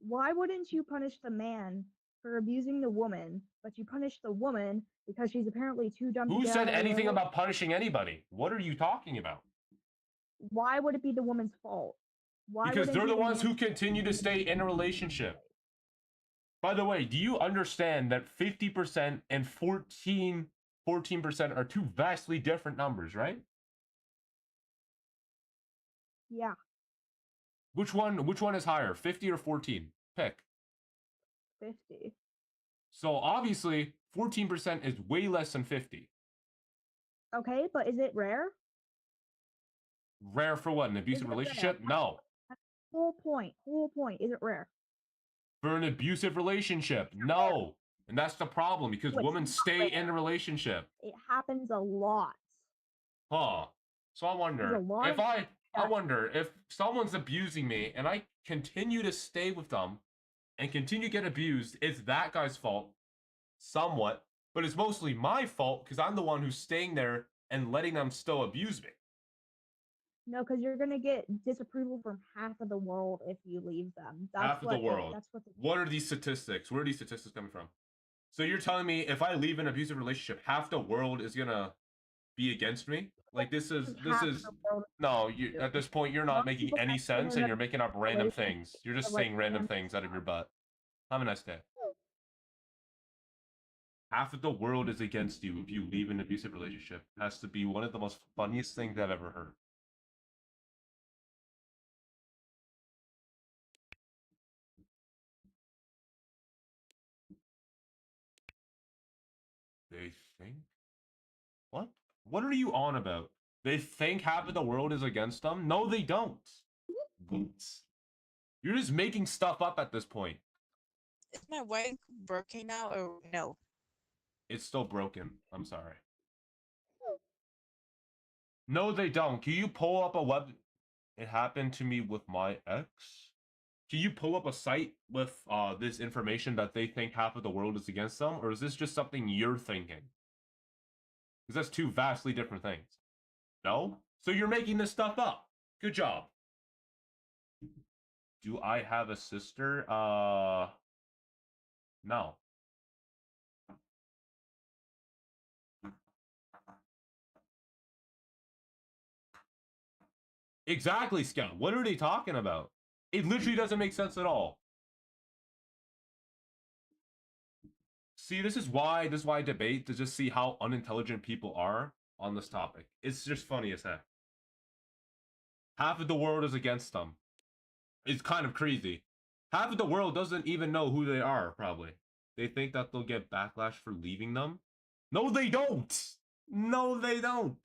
Why wouldn't you punish the man for abusing the woman, but you punish the woman because she's apparently too dumb to Who get said out of anything the about punishing anybody? What are you talking about? Why would it be the woman's fault? Why because would it they're be the ones man's who continue to stay in a relationship. By the way, do you understand that 50% and 14% are 2 vastly different numbers, right? Yeah. Which one is higher, 50 or 14? Pick. 50. So obviously, 14% is way less than 50. Okay, but is it rare? Rare for what? An abusive relationship? No. Whole point. Is it rare? For an abusive relationship? No. And that's the problem, because women stay in a relationship. It happens a lot. Huh. So I wonder if I wonder if someone's abusing me and I continue to stay with them and continue to get abused, it's that guy's fault somewhat, but it's mostly my fault because I'm the one who's staying there and letting them still abuse me. No, because you're gonna get disapproval from half of the world if you leave them. Half of the world. What are these statistics? Where are these statistics coming from? So you're telling me if I leave an abusive relationship, half the world is gonna be against me? Like this is no. At this point, you're not making any sense, and you're making up random things. You're just saying random things out of your butt. Have a nice day. half of the world is against you if you leave an abusive relationship has to be one of the most funniest things I've ever heard. They think? What? What are you on about? They think half of the world is against them? No, they don't. You're just making stuff up at this point. Is my wiring broken now or no? It's still broken. I'm sorry. No, they don't. Can you pull up a web? It happened to me with my ex. Can you pull up a site with this information that they think half of the world is against them? Or is this just something you're thinking? Because that's two vastly different things. No? So you're making this stuff up. Good job. Do I have a sister? No. Exactly, Scout. What are they talking about? It literally doesn't make sense at all. See, this is why I debate, to just see how unintelligent people are on this topic. It's just funny as heck. Half of the world is against them. It's kind of crazy. Half of the world doesn't even know who they are, probably. They think that they'll get backlash for leaving them. No, they don't. No, they don't.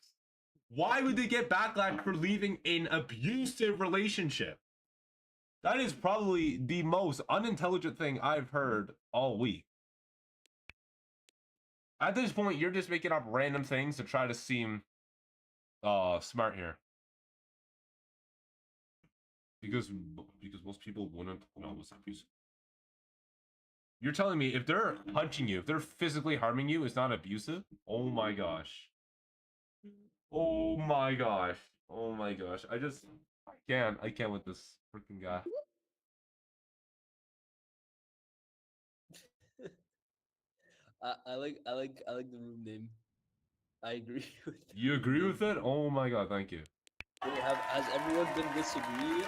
Why would they get backlash for leaving an abusive relationship? That is probably the most unintelligent thing I've heard all week. At this point, you're just making up random things to try to seem smart here. Because most people wouldn't know what's abusive. You're telling me if they're punching you, if they're physically harming you, it's not abusive? Oh my gosh. Oh my gosh. Oh my gosh. I can't with this freaking guy. I like the room name. I agree with it. You agree with it? Oh my god, thank you. Wait, has everyone been disagreeing?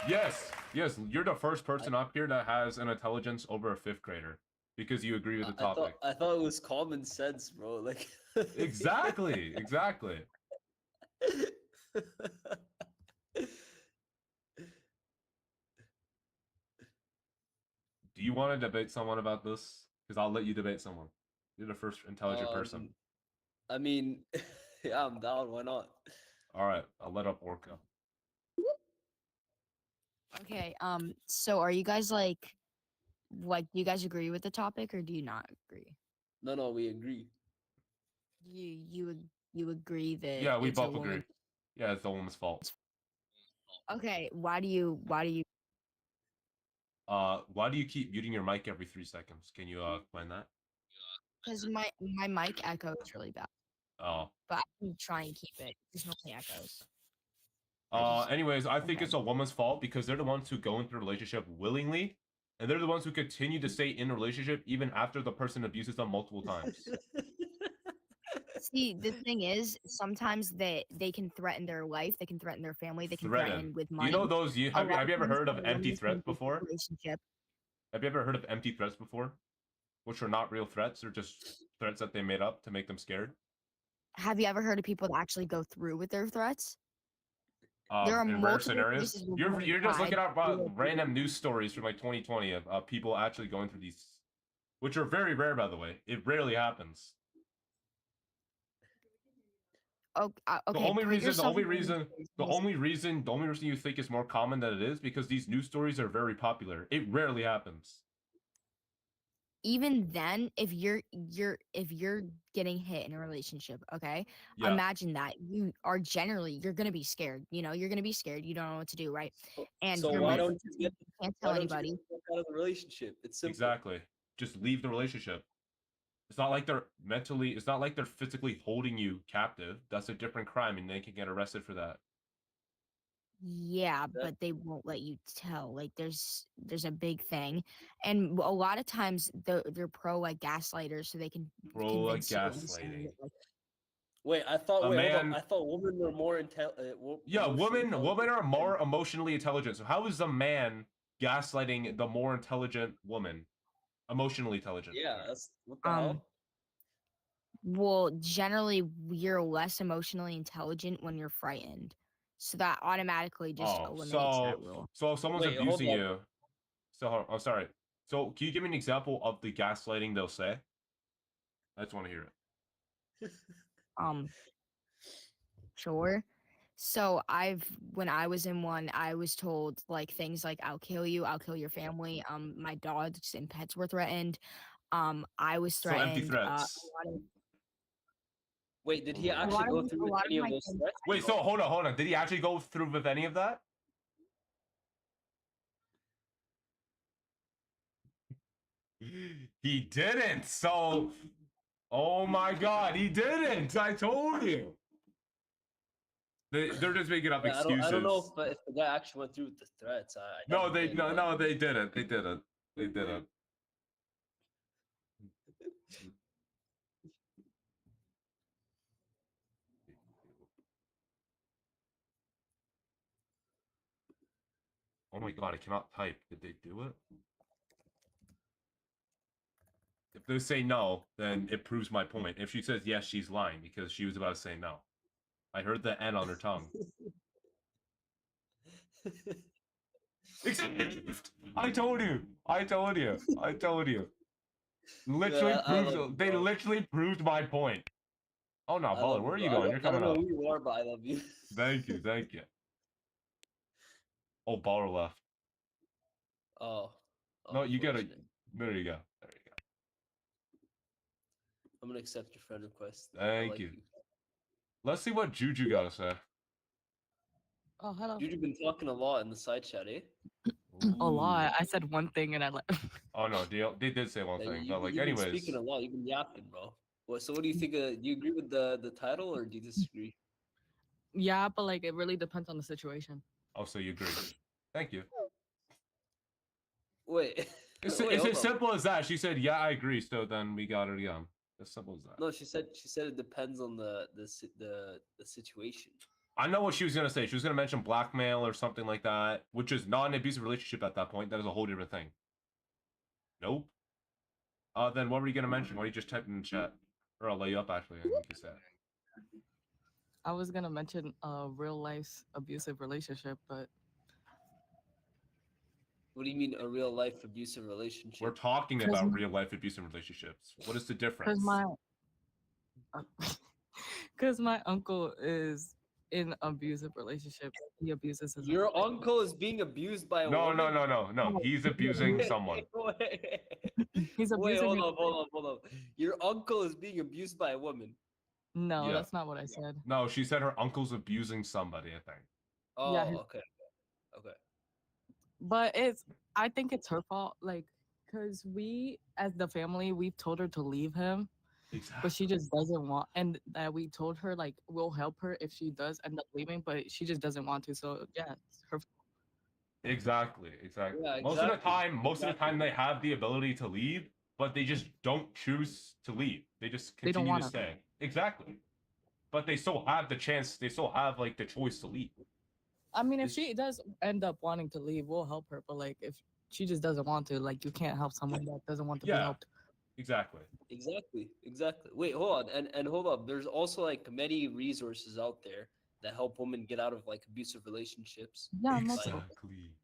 Yes, you're the first person up here that has an intelligence over a 5th grader. Because you agree with the topic. I thought it was common sense, bro. Like Exactly. Do you want to debate someone about this? Because I'll let you debate someone. You're the first intelligent person. I mean, yeah, I'm down. Why not? All right, I'll let up Orca. Okay. So are you guys like, do you guys agree with the topic or do you not agree? No, we agree. You agree that? Yeah, we it's a both agree. woman- Yeah, it's the woman's fault. Okay. Why do you? Why do you keep muting your mic every 3 seconds? Can you explain that? Because my mic echoes really bad. Oh. But I can try and keep it. There's no echoes. Anyways, I think it's a woman's fault because they're the ones who go into a relationship willingly, and they're the ones who continue to stay in a relationship even after the person abuses them multiple times. See, the thing is, sometimes they can threaten their life, they can threaten their family, they can threaten with money. You know those? Have you ever heard of A lot empty times threats in a before? relationship. Have you ever heard of empty threats before? Which are not real threats; they're just threats that they made up to make them scared. Have you ever heard of people that actually go through with their threats? There are In rare multiple scenarios, cases where you're people just looking have at died. random news stories from like 2020 of people actually going through these, which are very rare, by the way. It rarely happens. Okay, The only reason you think it's more common than it is because these news stories are very popular. It rarely happens. Even then, if you're getting hit in a relationship, okay, Yeah. imagine that you're gonna be scared. You're gonna be scared. You don't know what to do, right? And So you're why mentally- don't you get you can't tell anybody. out of the relationship? It's simple. Exactly. Just leave the relationship. It's not like they're physically holding you captive. That's a different crime and they can get arrested for that. Yeah, but they won't let you tell. Like there's a big thing, and a lot of times they're pro like gaslighters, so they can Pro like convince you into saying gaslighting. that, like, Wait, I thought. A Hold man- on. I thought women were more Yeah, emotionally women are intelligent. more emotionally intelligent. So how is a man gaslighting the more intelligent woman? Emotionally intelligent. Yeah, that's what the hell. Well, generally, you're less emotionally intelligent when you're frightened. So that automatically just eliminates that rule. So if someone's Wait, hold abusing on. you, so I'm sorry. So can you give me an example of the gaslighting they'll say? I just want to hear it. Sure. So when I was in one, I was told like things like "I'll kill you, I'll kill your family." My dogs and pets were threatened. I was So empty threatened. threats. Wait, did he Oh my actually God. go through with any of those threats? Wait, so hold on. Did he actually go through with any of that? He didn't. So, oh my God, he didn't. I told you. They're just making up Yeah, excuses. I don't know if the guy actually went through with the threats. I No, doubt they he did, no, but- no, they didn't. They didn't. They didn't. Oh my God, I cannot type. Did they do it? If they say no, then it proves my point. If she says yes, she's lying because she was about to say no. I heard the N on her tongue. I told you. I told you. I told you. Literally Yeah, I love you, they bro. literally proved my point. Oh no, I Baller, love where are you, you bro. going? You're I coming don't know up. who you are, but I love you. Thank you, thank you. Oh, Baller left. Oh. No, you gotta. Unfortunate. There you go. There you go. I'm gonna accept your friend request. I Thank like you. Let's see what Juju gotta say. Oh, hello. You've been talking a lot in the side chat, eh? A lot. I said one thing and I left. Oh no, they did say one Yeah, thing, you, but like, you've been anyways. speaking a lot. You've been yapping, bro. So what do you think? Do you agree with the title or do you disagree? Yeah, but like it really depends on the situation. Oh, so you agree? Thank you. Wait. It's, Wait, it's hold as on. simple as that. She said, "Yeah, I agree." So then we got it again. As simple as that. No, she said it depends on the situation. I know what she was gonna say. She was gonna mention blackmail or something like that, which is not an abusive relationship at that point. That is a whole different thing. Nope. Then what were you gonna mention? Why don't you just type in the chat? Or I'll lay you up actually, and you can say it. I was gonna mention a real life abusive relationship, but What do you mean a real life abusive relationship? We're talking 'Cause about my- real life abusive relationships. What is the because difference? my uncle is in abusive relationship. He abuses his Your uncle is being abused by a No, woman? no. He's abusing someone. He's Wait, abusing hold on. Your uncle is being abused by a woman. No, Yeah. that's not what I said. No, she said her uncle's abusing somebody, I think. Oh, Yeah, okay. But I think it's her fault, like, because we, as the family, we've told her to leave him, but she just doesn't want, and that we told her, like, we'll help her if she does end up leaving, but she just doesn't want to, so yeah, it's her fault. Exactly. Yeah, Most of the time they have the ability to leave, but they just don't choose to leave. They just They don't continue to wanna. stay. Exactly. But they still have the chance, they still have like the choice to leave. I mean, if she does end up wanting to leave, we'll help her, but, like, if she just doesn't want to, like, you can't help someone that doesn't want to be Yeah. helped. Exactly. Exactly. Wait, hold on. And hold up. There's also like many resources out there that help women get out of like abusive relationships. Yeah, Like,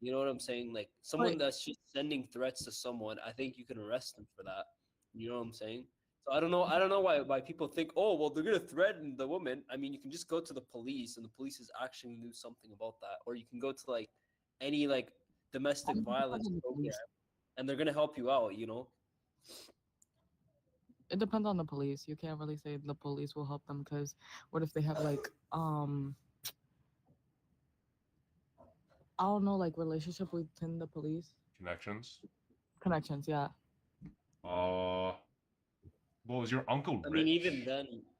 you know what I'm saying? Like someone that's just sending threats to someone, I think you can arrest them for that. You know what I'm saying? So I don't know why people think, oh well, they're gonna threaten the woman. I mean, you can just go to the police and the police is actually gonna do something about that. Or you can go to like any like domestic violence program and they're gonna help you out, you know? It depends on the police. You can't really say the police will help them, because what if they have, like, I don't know, like, relationship within the police? Connections. Connections, yeah. Well, is your uncle rich? I mean,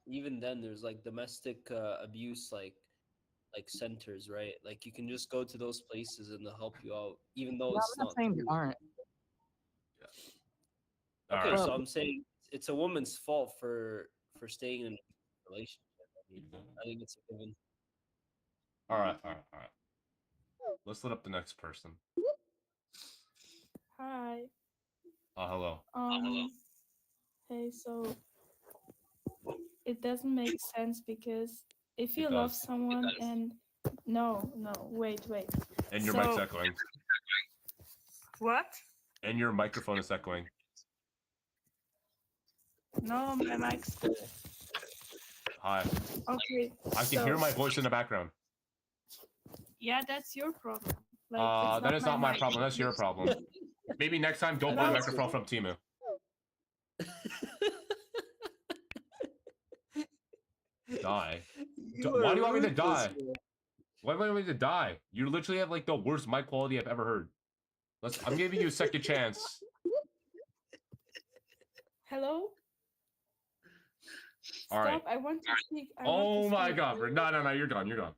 even then, there's like domestic abuse, like centers, right? Like you can just go to those places and they'll help you out, even though Yeah, it's I'm not saying they true. aren't. Okay, Alright. so I'm saying it's a woman's fault for staying in a relationship. I mean, I think it's a given. All right. Let's let up the next person. Hi. Oh, hello. Hey, so it doesn't make sense because if you It love does. someone and no, wait. And your mic's echoing. What? And your microphone is echoing. No, my mic's good. Hi. Okay. I can hear my voice in the background. Yeah, that's your problem. Like, That is not my mic. problem. That's your problem. Maybe next time, don't buy a microphone from Timu. Die. Why do you want me to die? Why do you want me to die? You literally have like the worst mic quality I've ever heard. I'm giving you a second chance. Hello? All Stop, right. I want to speak. Oh my god. No, you're gone. You're gone.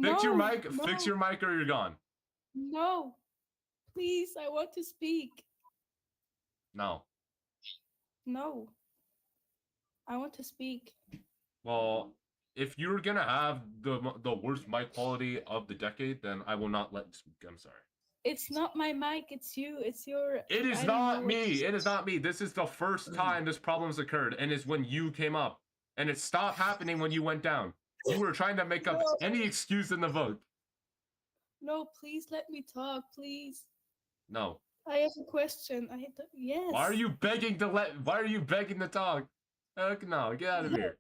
Fix your mic. No. Fix your mic or you're gone. No. Please, I want to speak. No. No. I want to speak. Well, if you're gonna have the worst mic quality of the decade, then I will not let you speak. I'm sorry. It's not my mic, it's you. It's your. It is not me. It is not me. This is the first time this problem's occurred, and it's when you came up, and it stopped happening when you went down. You were trying to make up any excuse in the vote. No, please let me talk, please. No. I have a question. Yes. Why are you begging to talk? Heck no, get out of here.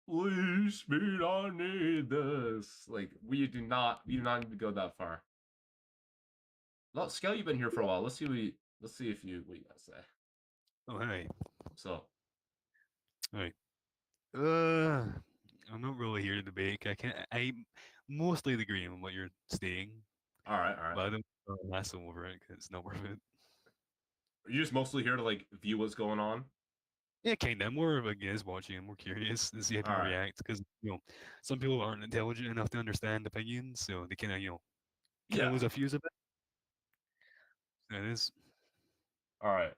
Please speed, I need this. Like, we do not need to go that far. Well, Skel, you've been here for a while. Let's see what you gotta say. Oh, hey. So. Hey. I'm not really here to debate. I mostly agree on what you're saying. All right. But I don't lasso over it because it's not worth it. Are you just mostly here to like view what's going on? Yeah, kinda. More of a guess watching. I'm more curious to see how people react because some people aren't intelligent enough to understand opinions, so they kind of lose a fuse a bit. It is. All right.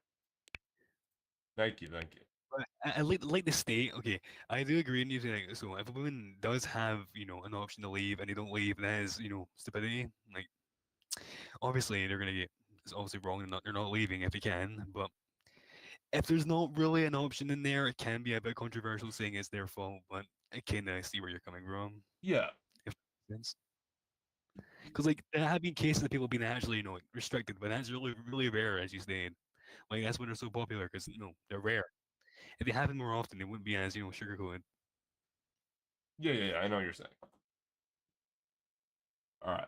Thank you. But I like the state. Okay, I do agree with you. Like, so if a woman does have an option to leave and they don't leave, that is stupidity. Like, obviously they're gonna get. It's obviously wrong. They're not leaving if they can, but if there's not really an option in there, it can be a bit controversial saying it's their fault, but I kind of see where you're coming from. Yeah. If that makes sense. Because like there have been cases of people being actually restricted, but that's really really rare, as you stated. Like that's why they're so popular because they're rare. If they happen more often, they wouldn't be as sugarcoated. Yeah. I know what you're saying. All right.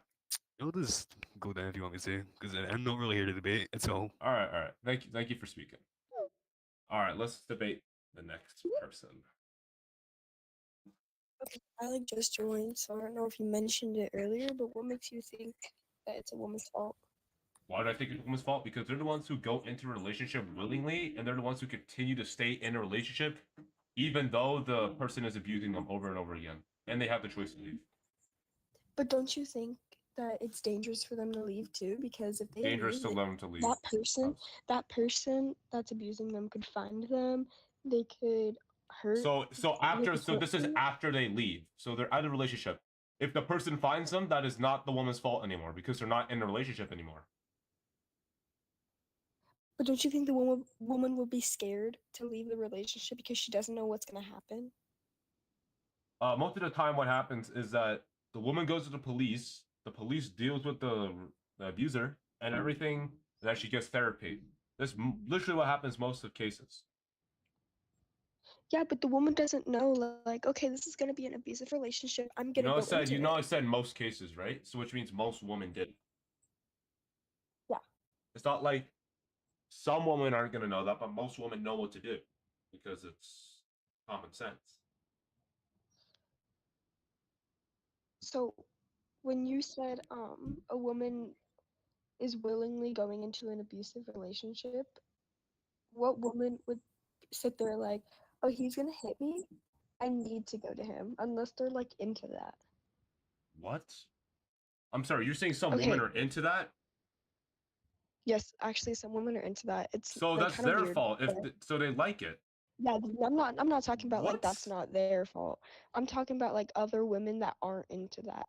I'll just go down if you want me to, because I'm not really here to debate. It's all. All right. Thank you for speaking. All right, let's debate the next person. Okay, I just joined, so I don't know if you mentioned it earlier, but what makes you think that it's a woman's fault? Why do I think it's a woman's fault? Because they're the ones who go into a relationship willingly, and they're the ones who continue to stay in a relationship, even though the person is abusing them over and over again, and they have the choice to leave. But don't you think that it's dangerous for them to leave too? Because if they dangerous leave, to them to leave. that person that's abusing them could find them. They could hurt. So this is after they leave. So they're out of the relationship. If the person finds them, that is not the woman's fault anymore because they're not in a relationship anymore. But don't you think the woman would be scared to leave the relationship because she doesn't know what's going to happen? Most of the time, what happens is that the woman goes to the police deals with the abuser, and everything, that she gets therapy. That's literally what happens most of cases. Yeah, but the woman doesn't know, like, okay, this is going to be an abusive relationship. I'm going to go into it. I said most cases, right? So which means most women did. Yeah. It's not like some women aren't going to know that, but most women know what to do because it's common sense. So when you said a woman is willingly going into an abusive relationship, what woman would sit there like, oh, he's gonna hit me, I need to go to him, unless they're like into that? What? I'm sorry, you're saying some women are into that? Yes, actually some women are into that. It's so like, that's their weird, fault so they like it. Yeah, I'm not talking about like that's not their fault. I'm talking about like other women that aren't into that.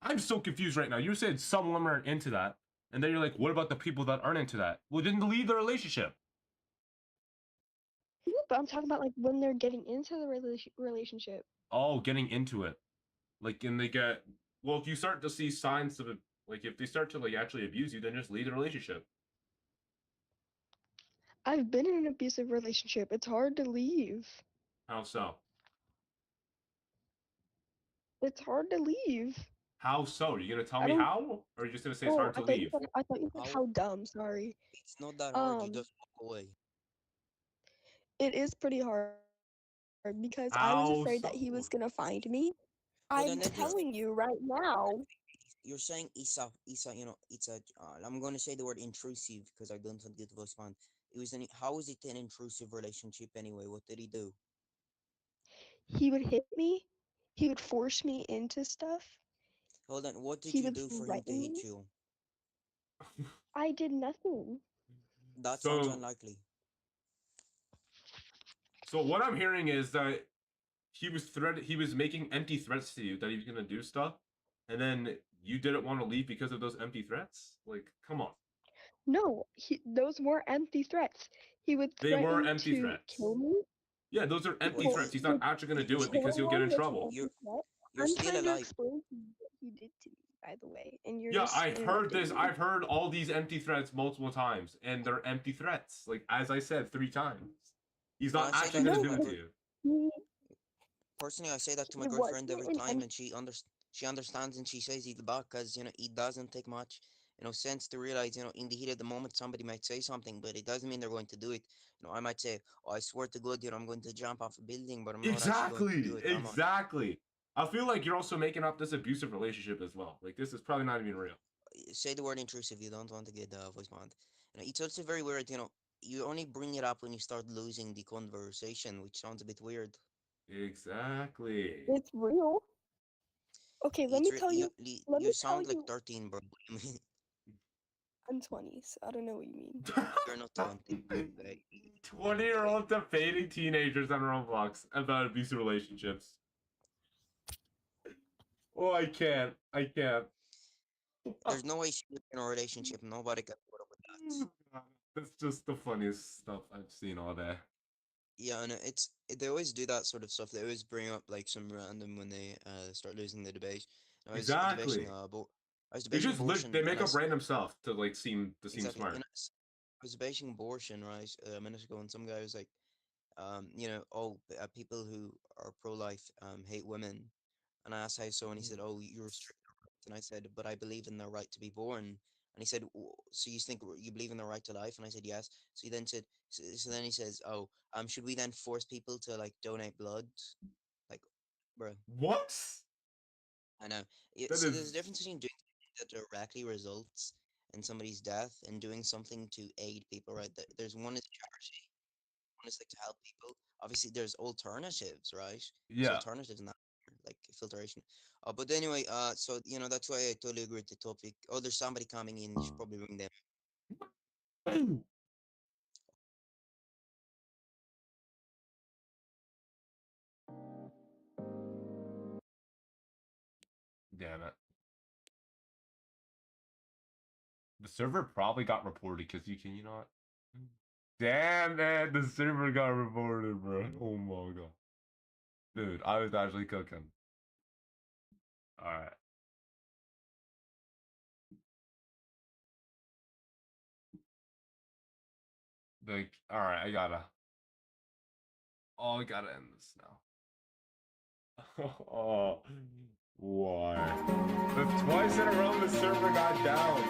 I'm so confused right now. You said some women are into that, And then you're like, what about the people that aren't into that? Well, then leave the relationship. But I'm talking about like when they're getting into the relationship. Oh, getting into it. Like, and they get, well, if you start to see signs of it, like if they start to like actually abuse you, then just leave the relationship. I've been in an abusive relationship. It's hard to leave. How so? It's hard to leave. How so? Are you gonna tell I me don't. how? Or are you just gonna say it's Oh, hard to leave? I thought you said how dumb. Sorry. It's not that hard. You just walk away. It is pretty hard because I was How afraid that so? he was gonna find me. Hold I'm on, let me. telling you right now. You're saying Isa, you know, it's a. I'm going to say the word intrusive because I don't want to respond. It was an. How is it an intrusive relationship anyway? What did he do? He would hit me. He would force me into stuff. Hold on, what did He you would do for him to threaten hit me. you? I did nothing. That sounds So, unlikely. so what I'm hearing is that he was making empty threats to you that he was gonna do stuff, and then you didn't want to leave because of those empty threats? Like, come on. No, those were empty threats. He would They were threaten empty to threats. kill me. Yeah, those are empty Well, threats. He's not actually gonna do it killing because he'll get one in was an trouble. empty threat. You're I'm still trying to alive. explain to you what he did to me, by the way, and you're Yeah, just I've heard interrupting this. me. I've heard all these empty threats multiple times, and they're empty threats. Like, as I said 3 times. He's And not I say actually that gonna to do my it to you. He, Personally, I say that to my it girlfriend every wasn't time, and she understands, and she says it back because it doesn't take much sense to realize in the heat of the moment somebody might say something, but it doesn't mean they're going to do it. I might say, oh, I swear to God, I'm going to jump off a building, but I'm not actually going to do it. Exactly. I feel like you're also making up this abusive relationship as well. Like, this is probably not even real. Say the word intrusive. You don't want to get voice bond. It's also very weird. You only bring it up when you start losing the conversation, which sounds a bit weird. Exactly. It's real. Okay, let me tell you. Let You me tell sound like you. 13, bro. What do you mean? I'm 20, so I don't know what you mean. You're not 20. Okay. 20-year-old debating teenagers on Roblox about abusive relationships. Oh, I can't. There's no way she's in a relationship. Nobody can put up with that. That's just the funniest stuff I've seen all day. Yeah, and they always do that sort of stuff. They always bring up like some random when they start losing the debate. I was Exactly. debating abortion. They make up random stuff to like seem smart. And I was debating abortion right a minute ago, and some guy was like, people who are pro-life hate women, and I asked how so, and he said, oh, you're strict, and I said, but I believe in the right to be born. And he said, so you think you believe in the right to life? And I said, yes. So he then said, so then he says, oh, should we then force people to like donate blood? Like, bro. What? I know. That See, is... there's a difference between doing something that directly results in somebody's death and doing something to aid people, right? There's one is charity, one is like to help people. Obviously, there's alternatives, right? There's Yeah. alternatives in that, like filtration. But anyway, so that's why I totally agree with the topic. Oh, there's somebody coming in. You should probably bring them. Damn it. The server probably got reported because you not. Damn it, the server got reported, bro. Oh my god. Dude, I was actually cooking. Alright. Like, alright, I gotta end this now. Oh, why? That's twice in a row the server got down.